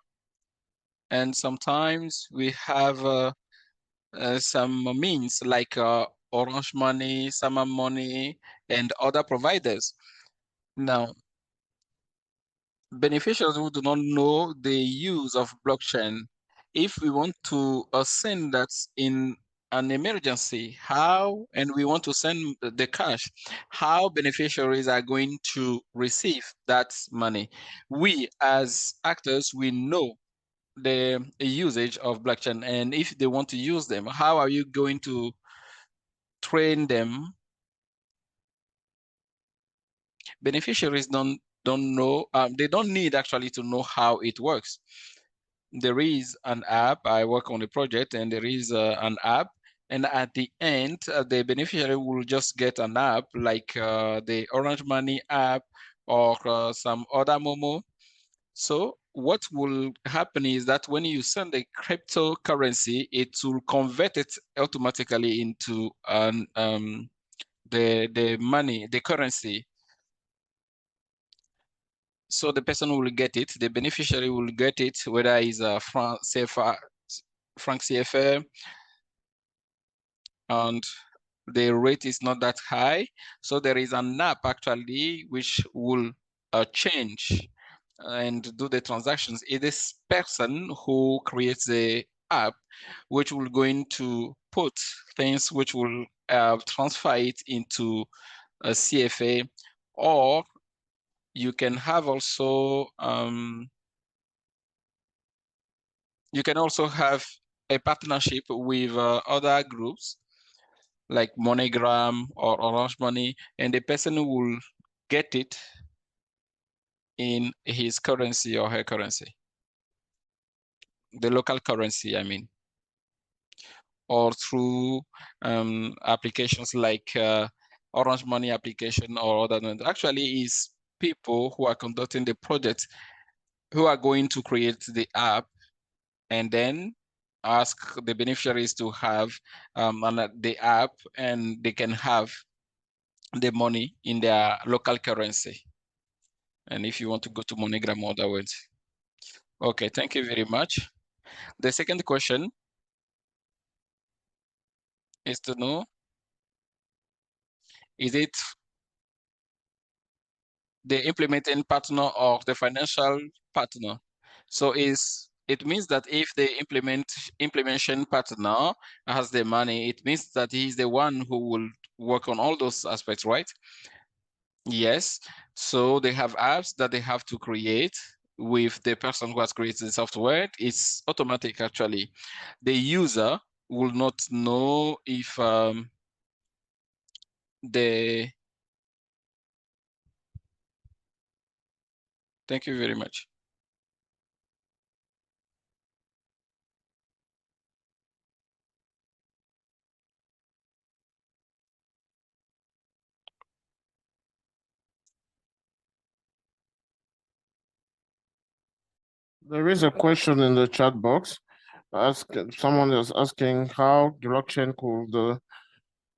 and sometimes we have some means like Orange Money, Sama Money, and other providers. Now, beneficiaries who do not know the use of blockchain, if we want to send that in an emergency, how, and we want to send the cash, how beneficiaries are going to receive that money. We as actors, we know the usage of blockchain, and if they want to use them, how are you going to train them? Beneficiaries don't know, they don't need actually to know how it works. There is an app, I work on a project, and there is an app, and at the end, the beneficiary will just get an app like the Orange Money app or some other Momo. So what will happen is that when you send a cryptocurrency, it will convert it automatically into the money, the currency. So the person will get it, the beneficiary will get it, whether it's a franc CFA, and the rate is not that high. So there is an app actually which will change and do the transactions. It is person who creates the app which will going to put things which will transfer it into a CFA, or you can have also you can also have a partnership with other groups like MoneyGram or Orange Money, and the person will get it in his currency or her currency, the local currency, I mean, or through applications like Orange Money application or other than. Actually, is people who are conducting the project who are going to create the app and then ask the beneficiaries to have the app, and they can have the money in their local currency. And if you want to go to MoneyGram or other words. Okay, thank you very much. The second question is to know, is it the implementing partner or the financial partner? So it means that if the implementation partner has the money, it means that he's the one who will work on all those aspects, right? Yes. So they have apps that they have to create with the person who has created the software. It's automatic, actually. The user will not know if the... Thank you very much. There is a question in the chat box. Someone is asking how blockchain could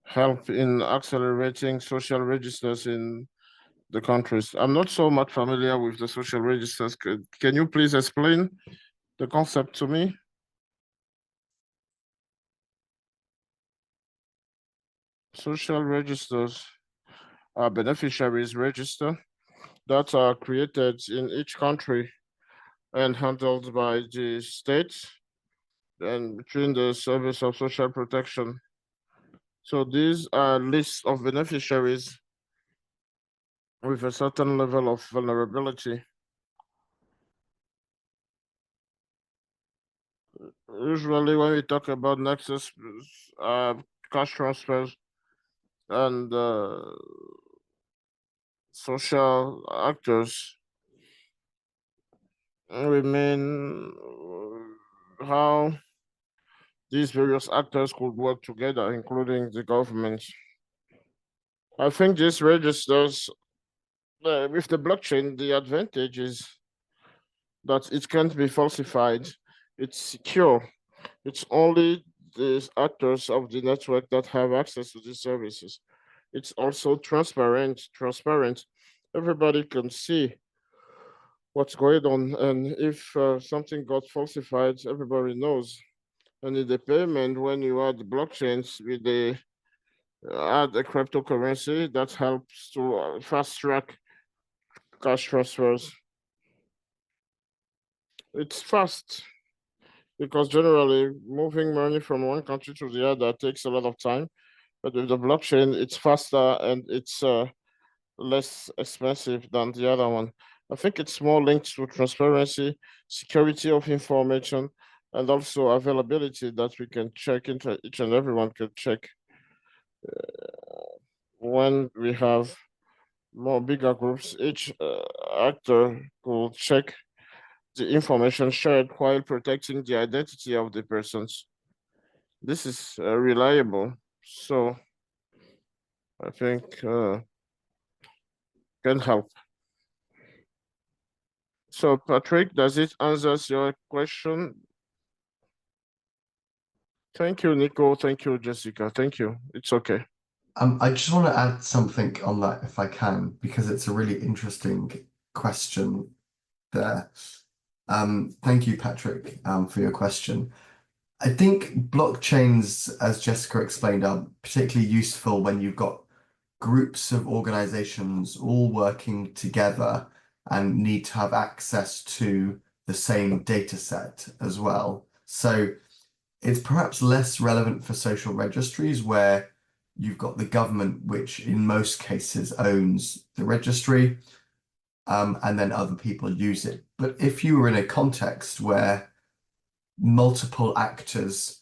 help in accelerating social registers in the countries. I'm not so much familiar with the social registers. Can you please explain the concept to me? Social registers are beneficiaries register that are created in each country and handled by the state and between the Service of Social Protection. So these are lists of beneficiaries with a certain level of vulnerability. Usually when we talk about nexus, cash transfers and social actors, we mean how these various actors could work together, including the government. I think this registers, with the blockchain, the advantage is that it can't be falsified. It's secure. It's only the actors of the network that have access to these services. It's also transparent. Everybody can see what's going on, and if something got falsified, everybody knows. And in the payment, when you add blockchains with the add a cryptocurrency, that helps to fast track cash transfers. It's fast because generally moving money from one country to the other takes a lot of time. But with the blockchain, it's faster and it's less expensive than the other one. I think it's more linked to transparency, security of information, and also availability that we can check into each and everyone can check when we have more bigger groups. Each actor could check the information shared while protecting the identity of the persons. This is reliable, so I think can help. So Patrick, does it answer your question? Thank you, Nico. Thank you, Jessica. Thank you. It's okay. I just want to add something on that if I can, because it's a really interesting question there. Thank you, Patrick, for your question. I think blockchains, as Jessica explained, are particularly useful when you've got groups of organizations all working together and need to have access to the same data set as well. So it's perhaps less relevant for social registries where you've got the government, which in most cases owns the registry, and then other people use it. But if you were in a context where multiple actors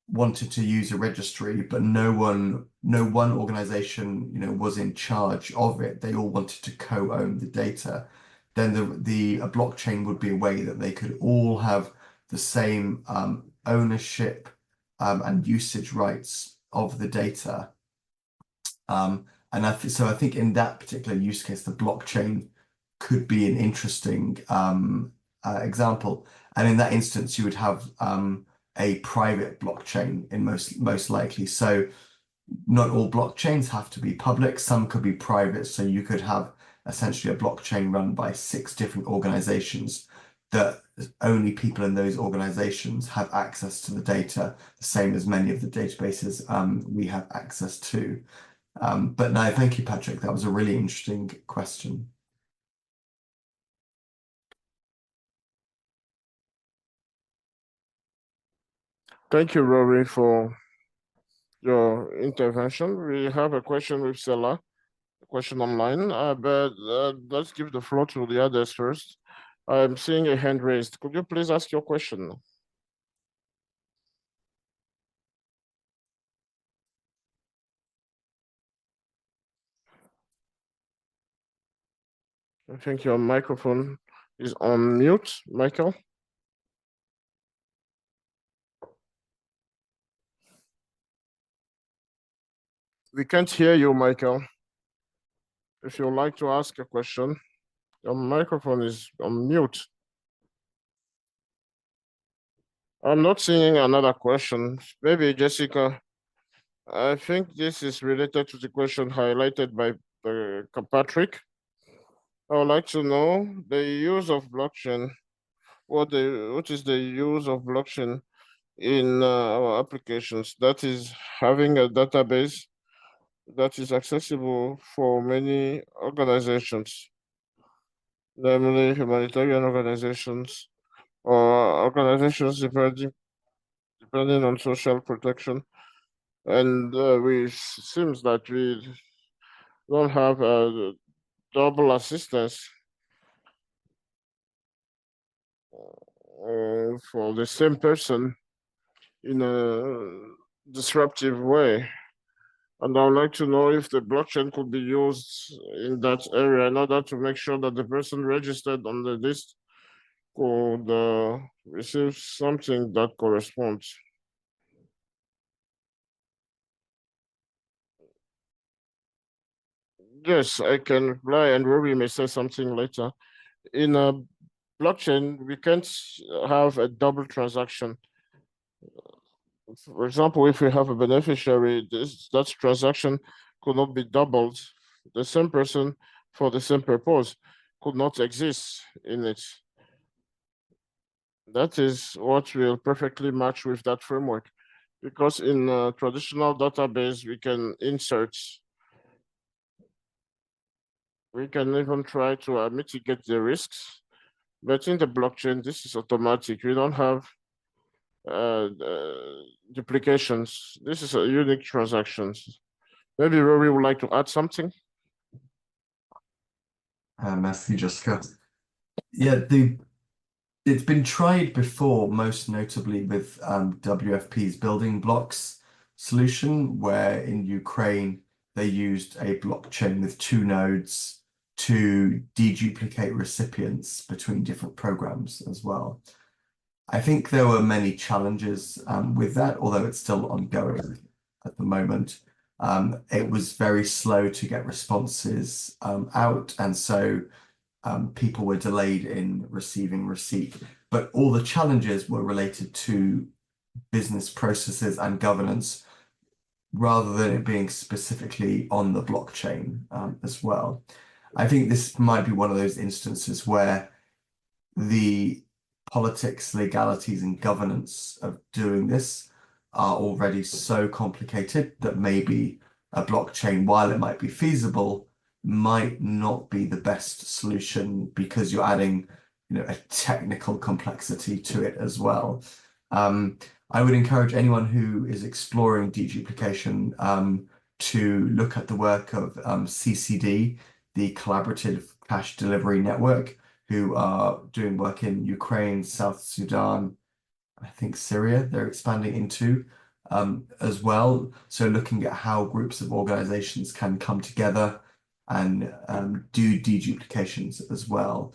wanted to use a registry, but no one organization, was in charge of it, they all wanted to co-own the data, then a blockchain would be a way that they could all have the same ownership and usage rights of the data. So I think in that particular use case, the blockchain could be an interesting example. And in that instance, you would have a private blockchain in most likely. So not all blockchains have to be public. Some could be private. So you could have essentially a blockchain run by 6 different organizations that only people in those organizations have access to the data, the same as many of the databases we have access to. But no, thank you, Patrick. That was a really interesting question. Thank you, Rory, for your intervention. We have a question with Stella, a question online, but let's give the floor to the others first. I'm seeing a hand raised. Could you please ask your question? I think your microphone is on mute, Michael. We can't hear you, Michael. If you'd like to ask a question, your microphone is on mute. I'm not seeing another question. Maybe Jessica, I think this is related to the question highlighted by Patrick. I would like to know the use of blockchain. What is the use of blockchain in our applications? That is having a database that is accessible for many organizations, namely humanitarian organizations or organizations depending on social protection. And seems that we don't have a double assistance for the same person in a disruptive way. And I would like to know if the blockchain could be used in that area in order to make sure that the person registered on the list could receive something that corresponds. Yes, I can reply, and Ruby may say something later. In a blockchain, we can't have a double transaction. For example, if we have a beneficiary, that transaction could not be doubled. The same person for the same purpose could not exist in it. That is what will perfectly match with that framework, because in a traditional database, we can insert, we can even try to mitigate the risks, but in the blockchain, this is automatic. We don't have duplications. This is a unique transactions. Maybe Rory would like to add something. Merci, Jessica. Yeah, it's been tried before, most notably with WFP's building blocks solution, where in Ukraine they used a blockchain with 2 nodes to deduplicate recipients between different programs as well. I think there were many challenges with that, although it's still ongoing at the moment. It was very slow to get responses out, and so people were delayed in receiving receipt. But all the challenges were related to business processes and governance rather than it being specifically on the blockchain as well. I think this might be one of those instances where the politics, legalities, and governance of doing this are already so complicated that maybe a blockchain, while it might be feasible, might not be the best solution because you're adding, a technical complexity to it as well. I would encourage anyone who is exploring deduplication to look at the work of CCD, the Collaborative Cash Delivery Network, who are doing work in Ukraine, South Sudan, I think Syria, they're expanding into as well. So looking at how groups of organizations can come together and do deduplications as well.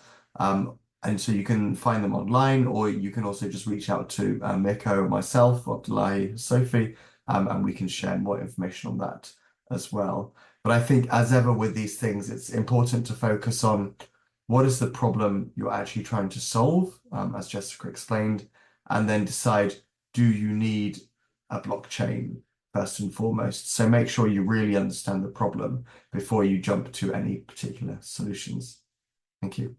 And so you can find them online, or you can also just reach out to Miko or myself, or Abdullahi, Sophie, and we can share more information on that as well. But I think, as ever with these things, it's important to focus on what is the problem you're actually trying to solve, as Jessica explained, and then decide, do you need a blockchain first and foremost? So make sure you really understand the problem before you jump to any particular solutions. Thank you.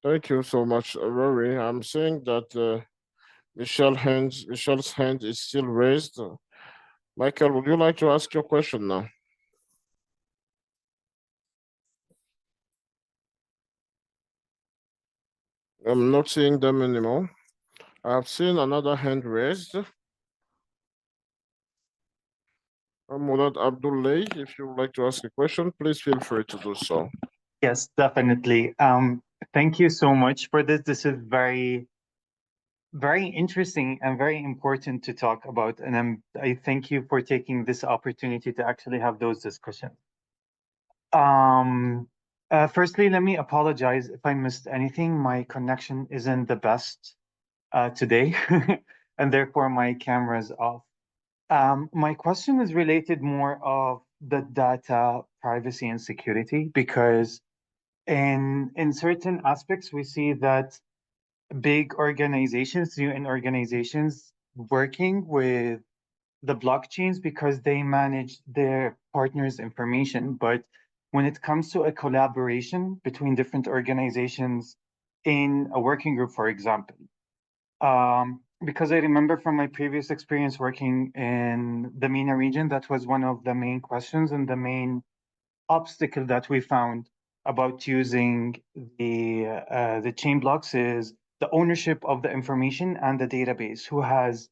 Thank you so much, Rory. I'm seeing that Michelle's hand is still raised. Michael, would you like to ask your question now? I'm not seeing them anymore. I've seen another hand raised. Murad Abdullahi, if you would like to ask a question, please feel free to do so. Yes, definitely. Thank you so much for this. This is very, very interesting and very important to talk about. And I thank you for taking this opportunity to actually have those discussions. Firstly, let me apologize if I missed anything. My connection isn't the best today, and therefore my camera is off. My question is related more of the data privacy and security, because in certain aspects we see that big organizations, UN organizations, working with the blockchains because they manage their partners' information. But when it comes to a collaboration between different organizations in a working group, for example, because I remember from my previous experience working in the MENA region, that was one of the main questions and the main obstacle that we found about using the chain blocks is the ownership of the information and the database, who has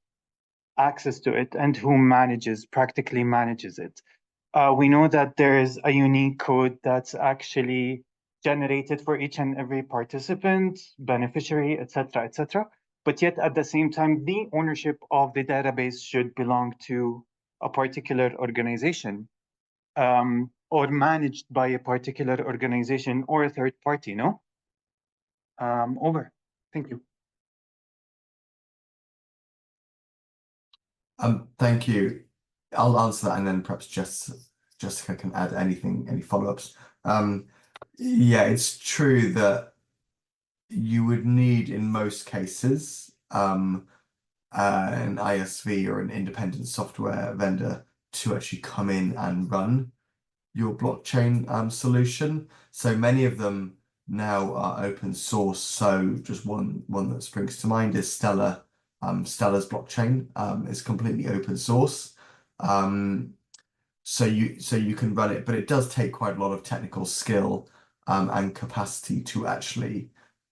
access to it and who practically manages it. We know that there is a unique code that's actually generated for each and every participant, beneficiary, etc., etc. But yet at the same time, the ownership of the database should belong to a particular organization, or managed by a particular organization or a third party, no? Over. Thank you. Thank you. I'll answer that, and then perhaps Jessica can add any follow-ups. Yeah, it's true that you would need, in most cases, an ISV or an independent software vendor to actually come in and run your blockchain solution. So many of them now are open source. So just one that springs to mind is Stellar. Stellar's blockchain is completely open source. So you can run it, but it does take quite a lot of technical skill and capacity to actually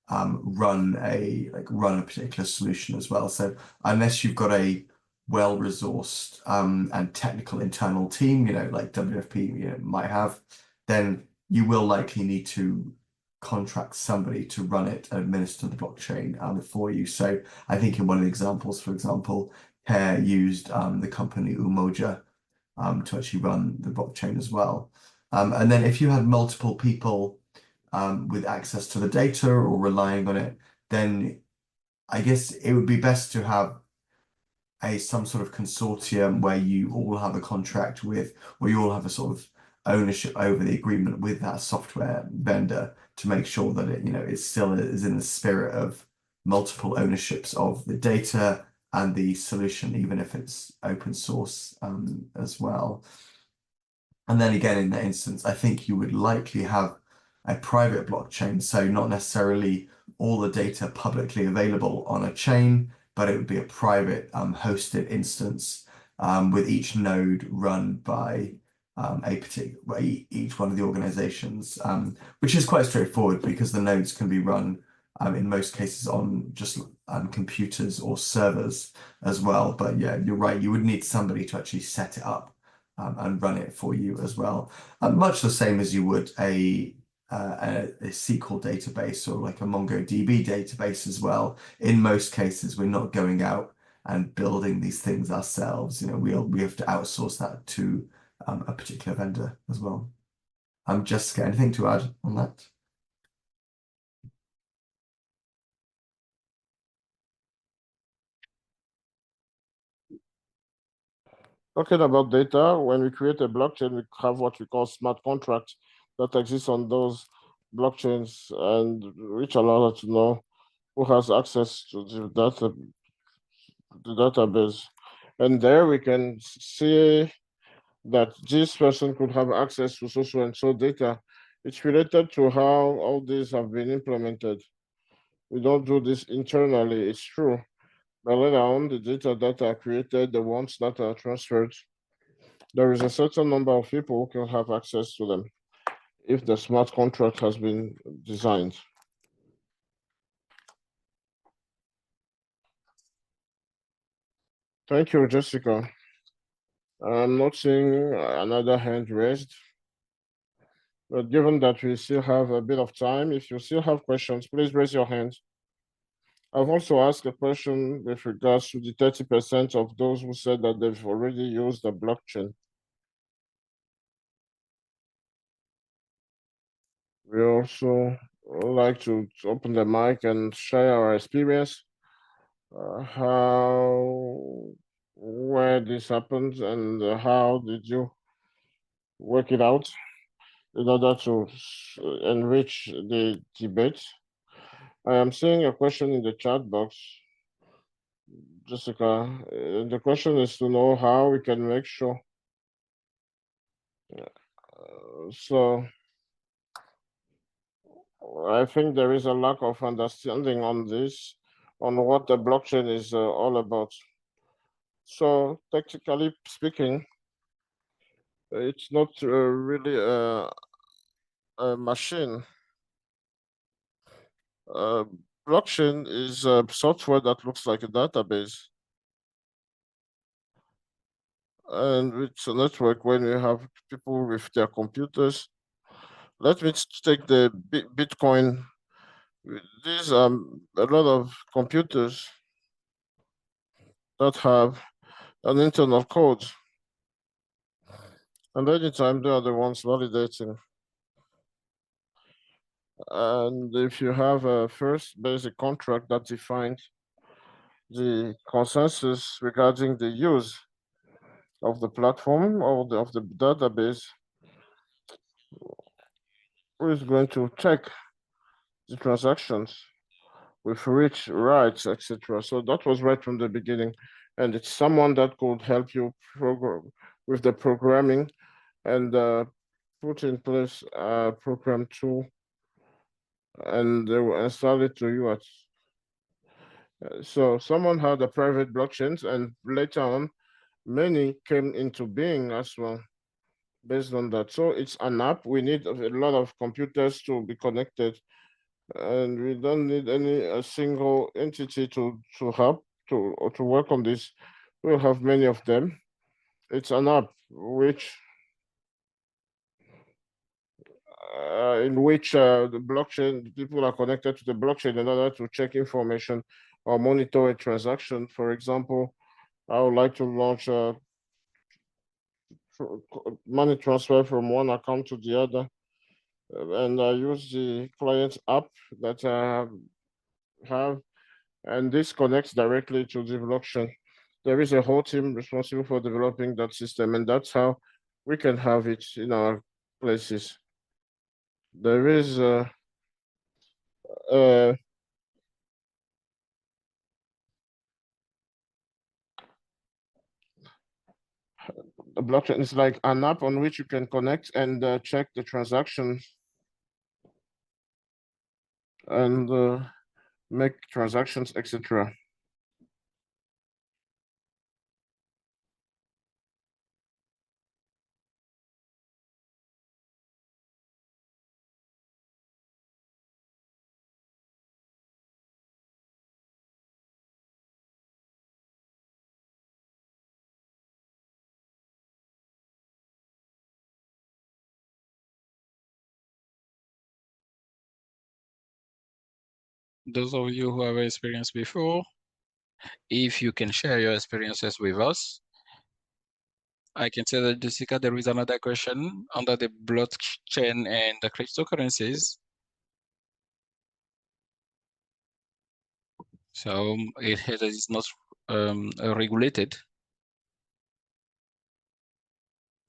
run a particular solution as well. So unless you've got a well-resourced and technical internal team, like WFP might have, then you will likely need to contract somebody to run it and administer the blockchain for you. So I think in one of the examples, for example, Care used the company Umoja to actually run the blockchain as well. And then if you had multiple people with access to the data or relying on it, then I guess it would be best to have some sort of consortium where you all have a contract with, or you all have a sort of ownership over the agreement with that software vendor to make sure that it still is in the spirit of multiple ownerships of the data and the solution, even if it's open source as well. And then again, in that instance, I think you would likely have a private blockchain, so not necessarily all the data publicly available on a chain, but it would be a private hosted instance with each node run by each one of the organizations, which is quite straightforward because the nodes can be run in most cases on just computers or servers as well. But yeah, you're right, you would need somebody to actually set it up and run it for you as well. Much the same as you would a SQL database or like a MongoDB database as well. In most cases, we're not going out and building these things ourselves. We have to outsource that to a particular vendor as well. Jessica, anything to add on that? Talking about data, when we create a blockchain, we have what we call smart contracts that exist on those blockchains and which allow us to know who has access to the database. And there we can see that this person could have access to so and so data. It's related to how all these have been implemented. We don't do this internally, it's true. But later on, the data that are created, the ones that are transferred, there is a certain number of people who can have access to them if the smart contract has been designed. Thank you, Jessica. I'm not seeing another hand raised. But given that we still have a bit of time, if you still have questions, please raise your hand. I've also asked a question with regards to the 30% of those who said that they've already used the blockchain. We also like to open the mic and share our experience, where this happened and how did you work it out in order to enrich the debate. I am seeing a question in the chat box, Jessica. The question is to know how we can make sure. So I think there is a lack of understanding on this, on what the blockchain is all about. So technically speaking, it's not really a machine. Blockchain is a software that looks like a database. And it's a network when you have people with their computers. Let me take the Bitcoin. These are a lot of computers that have an internal code. And anytime they are the ones validating. And if you have a first basic contract that defines the consensus regarding the use of the platform or of the database, who is going to check the transactions with which rights, etc. So that was right from the beginning. And it's someone that could help you program with the programming and put in place a program tool, and they will install it to you. So someone had a private blockchains, and later on, many came into being as well based on that. So it's an app. We need a lot of computers to be connected, and we don't need a single entity to help to work on this. We'll have many of them. It's an app in which the blockchain people are connected to the blockchain in order to check information or monitor a transaction. For example, I would like to launch a money transfer from one account to the other, and I use the client app that I have, and this connects directly to the blockchain. There is a whole team responsible for developing that system, and that's how we can have it in our places. There is uh, a blockchain is like an app on which you can connect and check the transactions and make transactions, etc. Those of you who have experienced before, if you can share your experiences with us. I can say that, Jessica, there is another question under the blockchain and the cryptocurrencies. So it is not regulated.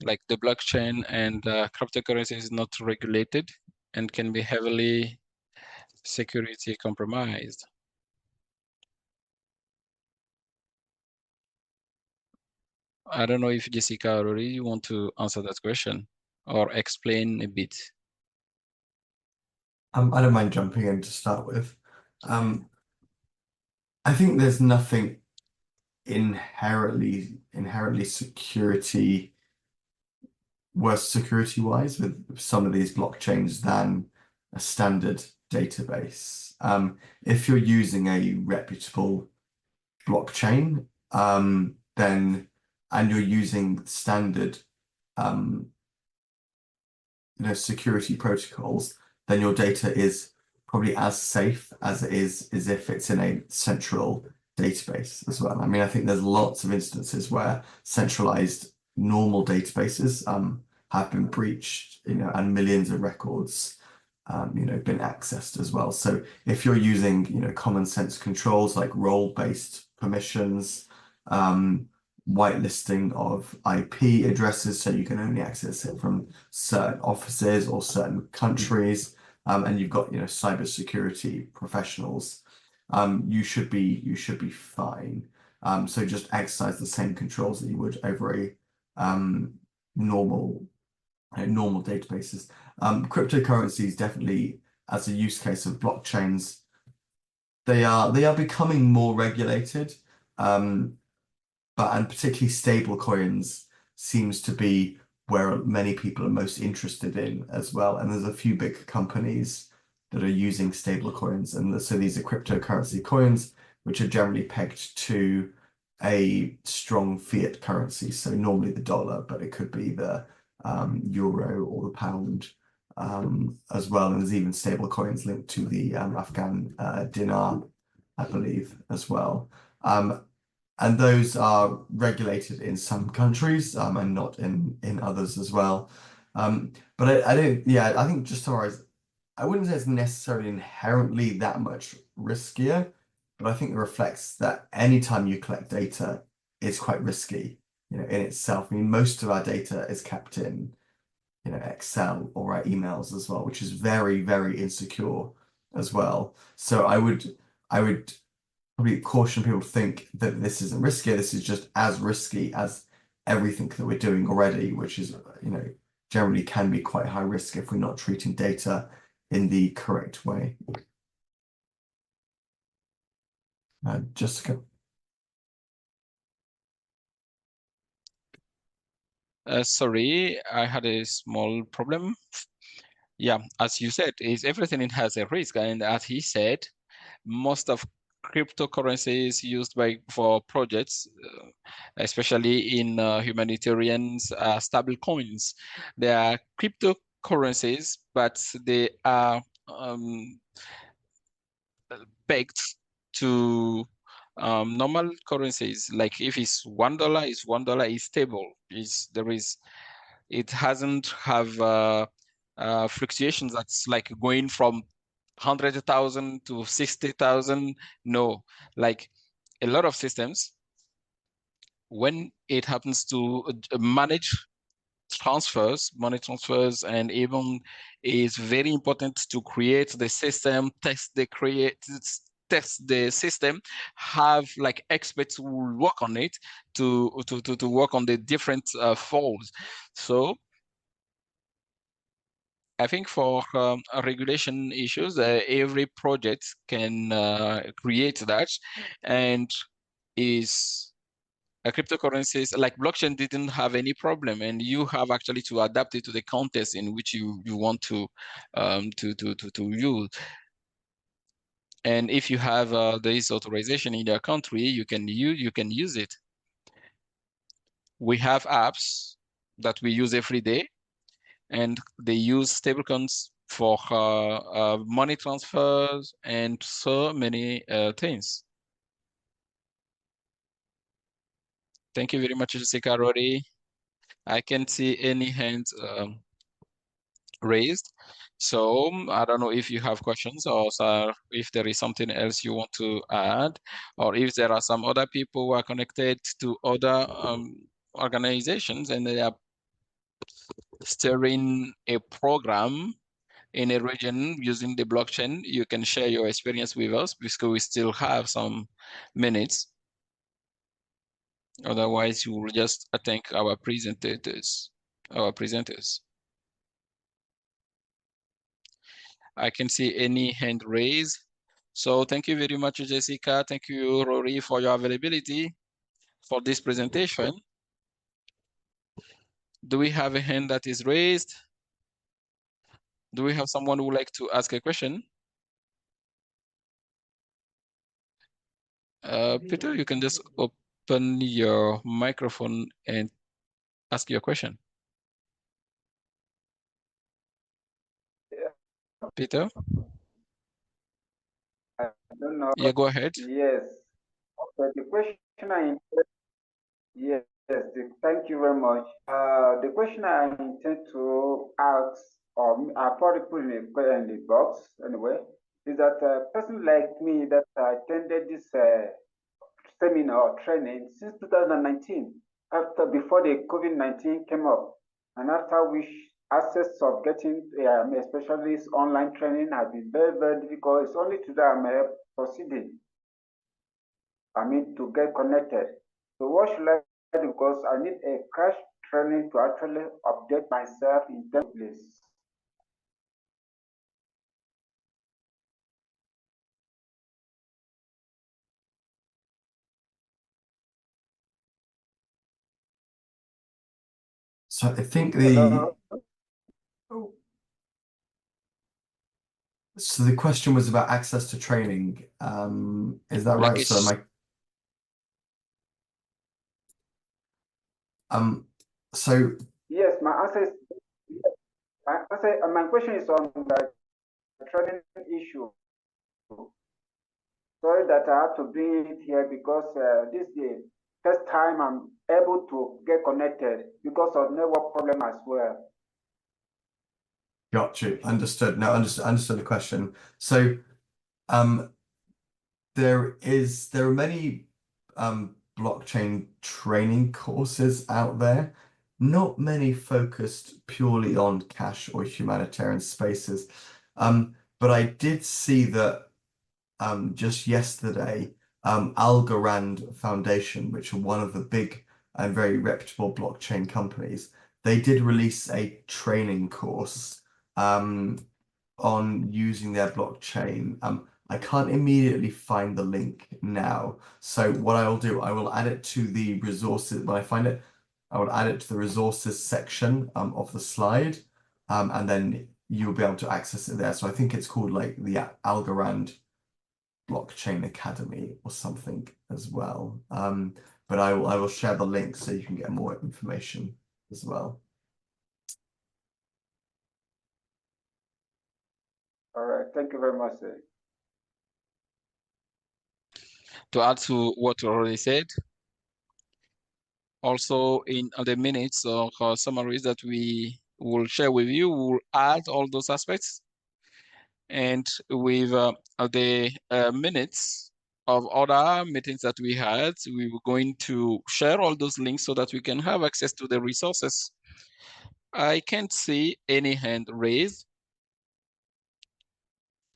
Like the blockchain and cryptocurrency is not regulated and can be heavily security compromised. I don't know if Jessica already you want to answer that question or explain a bit. I don't mind jumping in to start with. I think there's nothing inherently worse security-wise with some of these blockchains than a standard database. If you're using a reputable blockchain, then and you're using standard security protocols, then your data is probably as safe as it is as if it's in a central database as well. I mean, I think there's lots of instances where centralized normal databases have been breached, and millions of records been accessed as well. So if you're using, common sense controls like role-based permissions, whitelisting of IP addresses, so you can only access it from certain offices or certain countries, and you've got, cybersecurity professionals, you should be fine. So just exercise the same controls that you would over a normal databases. Cryptocurrencies definitely, as a use case of blockchains, they are becoming more regulated, and particularly stable coins seems to be where many people are most interested in as well. And there's a few big companies that are using stable coins, and so these are cryptocurrency coins which are generally pegged to a strong fiat currency. So normally the dollar, but it could be the euro or the pound as well. And there's even stable coins linked to the Afghan dinar, I believe, as well. And those are regulated in some countries and not in others as well. But I don't, yeah, I think just to summarize, I wouldn't say it's necessarily inherently that much riskier, but I think it reflects that anytime you collect data, it's quite risky, in itself. I mean, most of our data is kept in, Excel or our emails as well, which is very, very insecure as well. So I would probably caution people to think that this isn't risky. This is just as risky as everything that we're doing already, which is, generally can be quite high risk if we're not treating data in the correct way. Jessica. Sorry, I had a small problem. Yeah, as you said, is everything has a risk, and as he said, most of cryptocurrencies used for projects, especially in humanitarian stable coins. They are cryptocurrencies, but they are pegged to normal currencies. Like if it's $1, it's $1 is stable. It hasn't have fluctuations that's like going from 100,000 to 60,000. No, like a lot of systems, when it happens to manage money transfers, and even is very important to create the system, test the system, have like experts who will work on it to work on the different faults. So I think for regulation issues, every project can create that, and is cryptocurrencies like blockchain didn't have any problem, and you have actually to adapt it to the context in which you want to use. And if you have this authorization in your country, you can use it. We have apps that we use every day, and they use stablecoins for money transfers and so many things. Thank you very much, Jessica. Rory. I can't see any hands raised. So I don't know if you have questions, or if there is something else you want to add, or if there are some other people who are connected to other organizations and they are steering a program in a region using the blockchain. You can share your experience with us because we still have some minutes. Otherwise, you will just thank our presenters. I can see any hand raised. So thank you very much, Jessica. Thank you, Rory, for your availability for this presentation. Do we have a hand that is raised? Do we have someone who would like to ask a question? Peter, you can just open your microphone and ask your question. Peter? I don't know. Yeah, go ahead. Yes. Okay, the question yes, thank you very much. The question I intend to ask, or I probably put in the box anyway, is that a person like me that attended this seminar or training since 2019, before the COVID-19 came up, and after which access of getting, especially this online training, has been very, very difficult. It's only today I'm proceeding. To get connected. So what should I do? Because I need a crash training to actually update myself in terms of this. So I think so the question was about access to training. Is that Like right? So so yes, my question is on the training issue. Sorry that I have to bring it here because this is the first time I'm able to get connected because of network problem as well. got you. Understood. No, understood the question. So there are many blockchain training courses out there, not many focused purely on cash or humanitarian spaces. But I did see that just yesterday, Algorand Foundation, which are one of the big and very reputable blockchain companies, they did release a training course on using their blockchain. I can't immediately find the link now. So what I will do, I will add it to the resources. When I find it, I will add it to the resources section of the slide, and then you'll be able to access it there. So I think it's called like the Algorand Blockchain Academy or something as well. But I will share the link so you can get more information as well. All right. Thank you very much, sir. To add to what you already said, also in the minutes or summaries that we will share with you, we'll add all those aspects. And with the minutes of other meetings that we had, we were going to share all those links so that we can have access to the resources. I can't see any hand raised.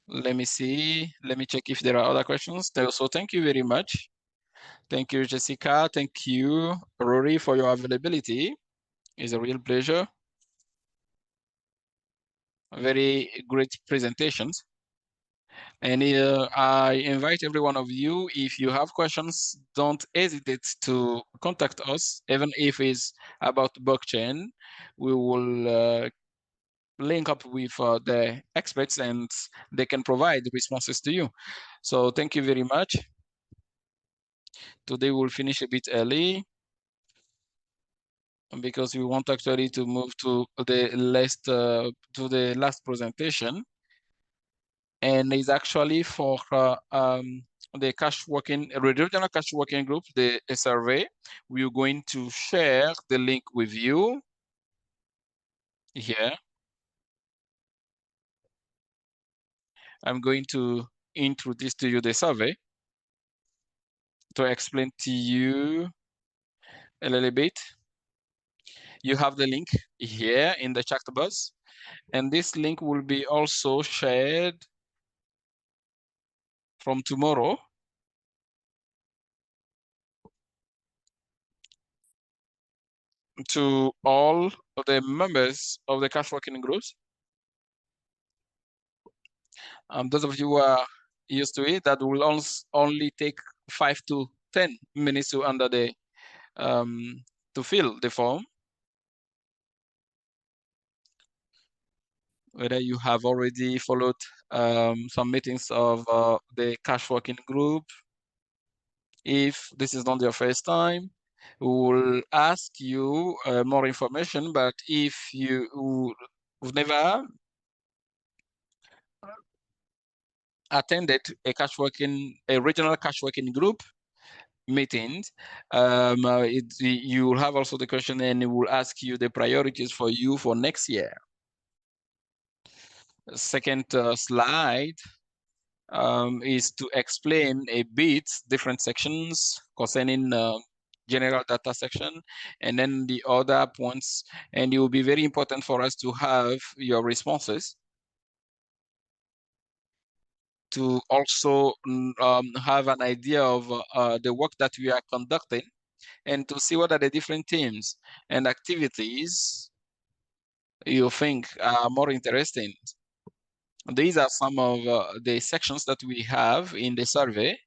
Let me see. Let me check if there are other questions. So thank you very much. Thank you, Jessica. Thank you, Rory, for your availability. It's a real pleasure. Very great presentations. And I invite every one of you, if you have questions, don't hesitate to contact us, even if it's about blockchain. We will link up with the experts and they can provide responses to you. So thank you very much. Today we'll finish a bit early because we want actually to move to the last presentation. And it's actually for the regional cash working group, the survey. We're going to share the link with you here. I'm going to introduce to you the survey to explain to you a little bit. You have the link here in the chat box, and this link will be also shared from tomorrow to all of the members of the cash working groups. Those of you who are used to it, that will only take 5 to 10 minutes to under the to fill the form. Whether you have already followed some meetings of the cash working group, if this is not your first time, we will ask you more information. But if you've never attended a regional cash working group meetings, you will have also the question, and it will ask you the priorities for you for next year. Second slide is to explain a bit different sections concerning general data section, and then the other points. And it will be very important for us to have your responses to also have an idea of the work that we are conducting, and to see what are the different teams and activities you think are more interesting. These are some of the sections that we have in the survey.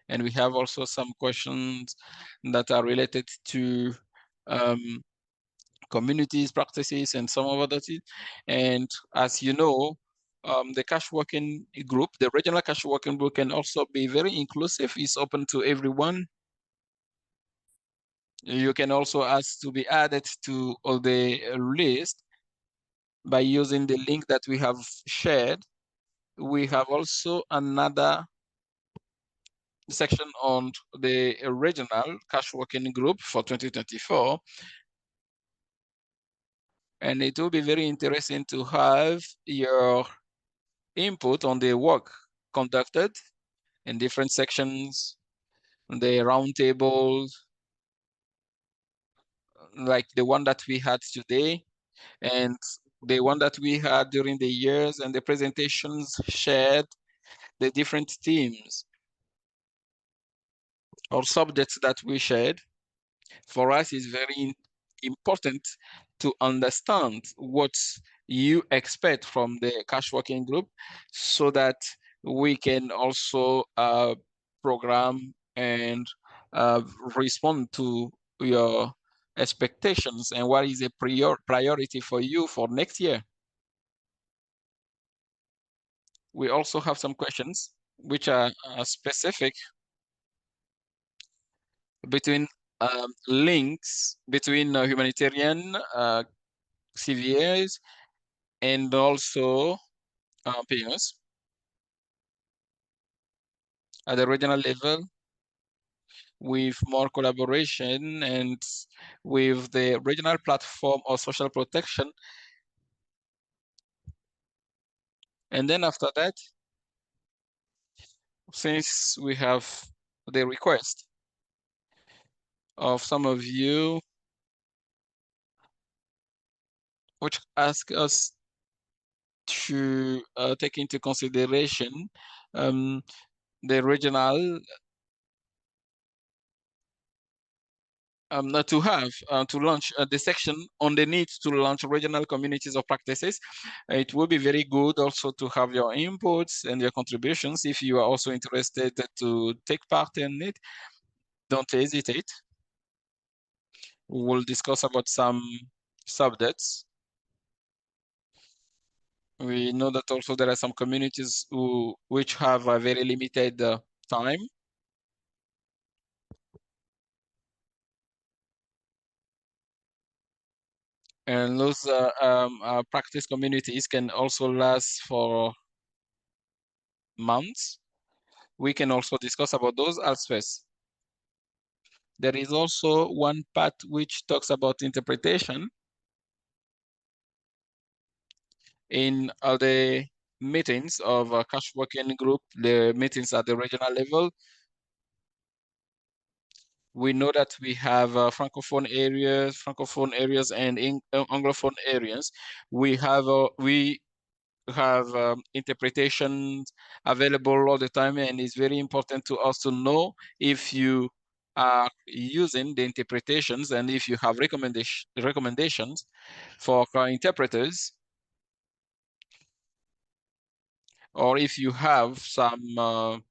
And we have also some questions that are related to communities, practices, and some of other things. And as you know, the cash working group, the regional cash working group, can also be very inclusive. It's open to everyone. You can also ask to be added to all the list by using the link that we have shared. We have also another section on the regional cash working group for 2024. And it will be very interesting to have your input on the work conducted in different sections, the roundtables, like the one that we had today, and the one that we had during the years, and the presentations shared, the different themes or subjects that we shared. For us, it's very important to understand what you expect from the cash working group, so that we can also program and respond to your expectations and what is a priority for you for next year. we also have some questions which are specific between links between humanitarian CVAs and also PMS at the regional level, with more collaboration and with the regional platform of social protection. And then after that, since we have the request of some of you which ask us to take into consideration the regional to have to launch the section on the need to launch regional communities of practices. It will be very good also to have your inputs and your contributions. If you are also interested to take part in it, don't hesitate. We'll discuss about some subjects. We know that also there are some communities which have a very limited time. And those practice communities can also last for months. We can also discuss about those aspects. There is also one part which talks about interpretation in the meetings of a cash working group, the meetings at the regional level. We know that we have francophone areas, and anglophone areas. We have interpretations available all the time, and it's very important to us to know if you are using the interpretations and if you have recommendations for interpreters, or if you have some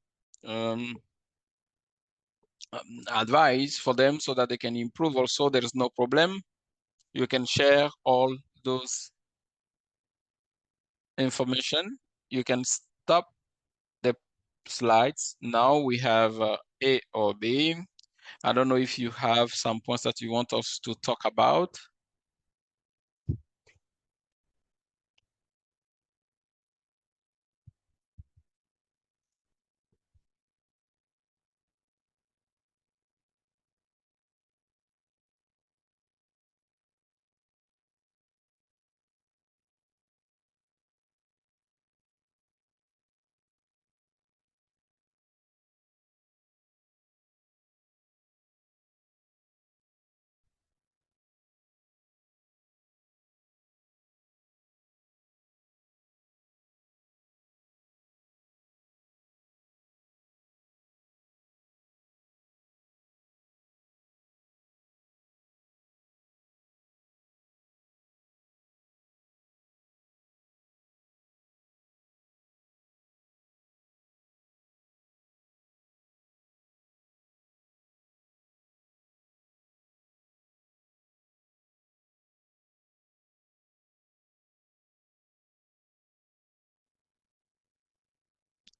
advice for them so that they can improve also. There is no problem. You can share all those information. You can stop the slides. Now we have A or B. I don't know if you have some points that you want us to talk about.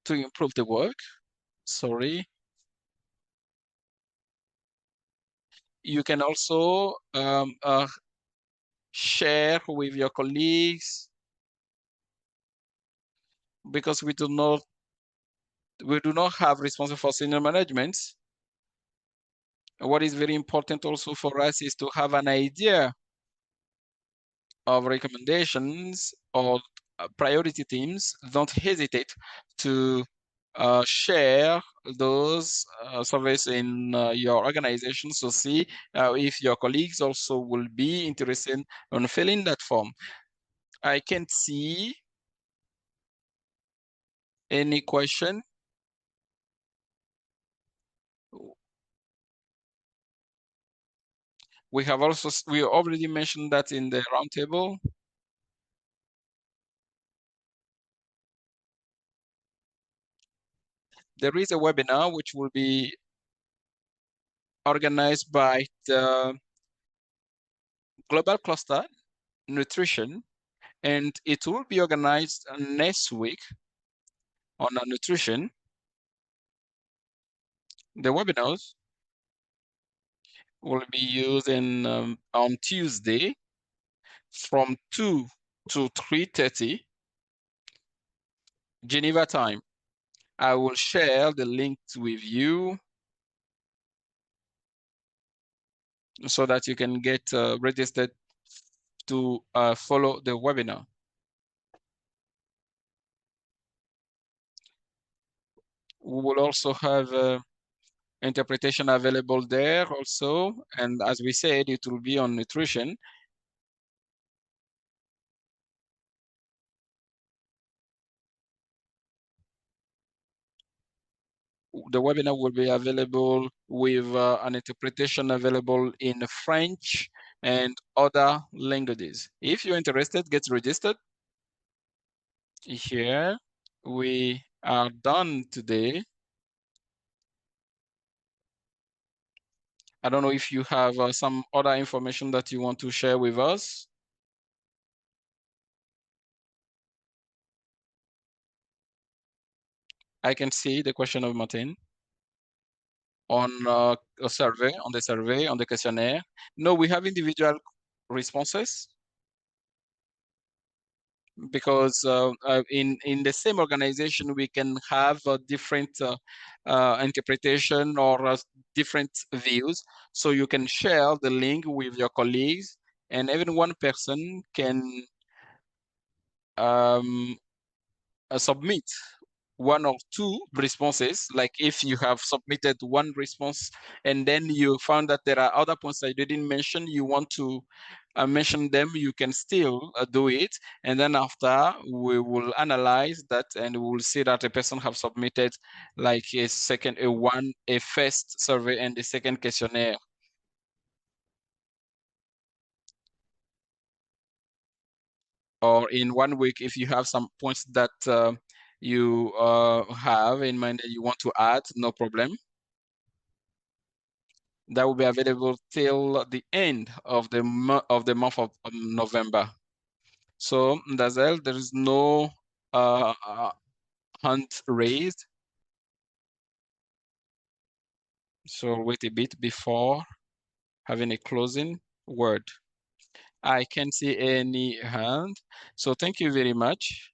To improve the work, sorry. You can also share with your colleagues, because we do not have responsible for senior management. What is very important also for us is to have an idea of recommendations or priority teams. Don't hesitate to share those surveys in your organization, so see if your colleagues also will be interested in filling that form. I can't see any question. We already mentioned that in the roundtable. There is a webinar which will be organized by the Global Cluster Nutrition, and it will be organized next week. on nutrition. The webinars will be used on Tuesday from 2 to 3:30 Geneva time. I will share the link with you so that you can get registered to follow the webinar. We will also have interpretation available there also. And as we said, it will be on nutrition. The webinar will be available with an interpretation available in French and other languages. If you're interested, get registered. Here we are done today. I don't know if you have some other information that you want to share with us. I can see the question of Martin on a survey, on the questionnaire. No, we have individual responses because in the same organization we can have a different interpretation or different views. So you can share the link with your colleagues, and even one person can submit one or two responses. Like if you have submitted one response and then you found that there are other points I didn't mention, you want to mention them, you can still do it. And then after we will analyze that and we will see that a person have submitted like a first survey and a second questionnaire. Or in 1 week, if you have some points that you have in mind that you want to add, no problem. That will be available till the end of the month of November. So, Dazel, there is no hand raised. So wait a bit before having a closing word. I can't see any hand. So thank you very much.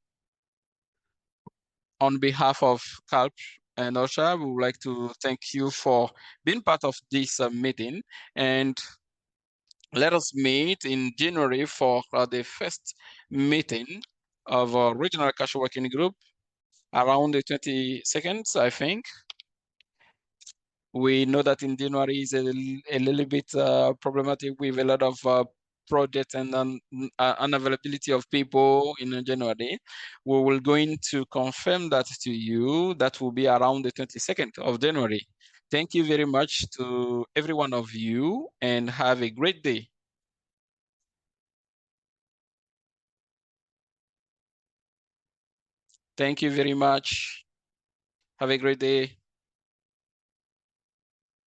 On behalf of CALP and OSHA, we would like to thank you for being part of this meeting, and let us meet in January for the first meeting of our regional cash working group around the 22nd, I think. We know that in January is a little bit problematic with a lot of projects and unavailability of people in January. We will going to confirm that to you. That will be around the 22nd of January. Thank you very much to every one of you and have a great day. Thank you very much. Have a great day.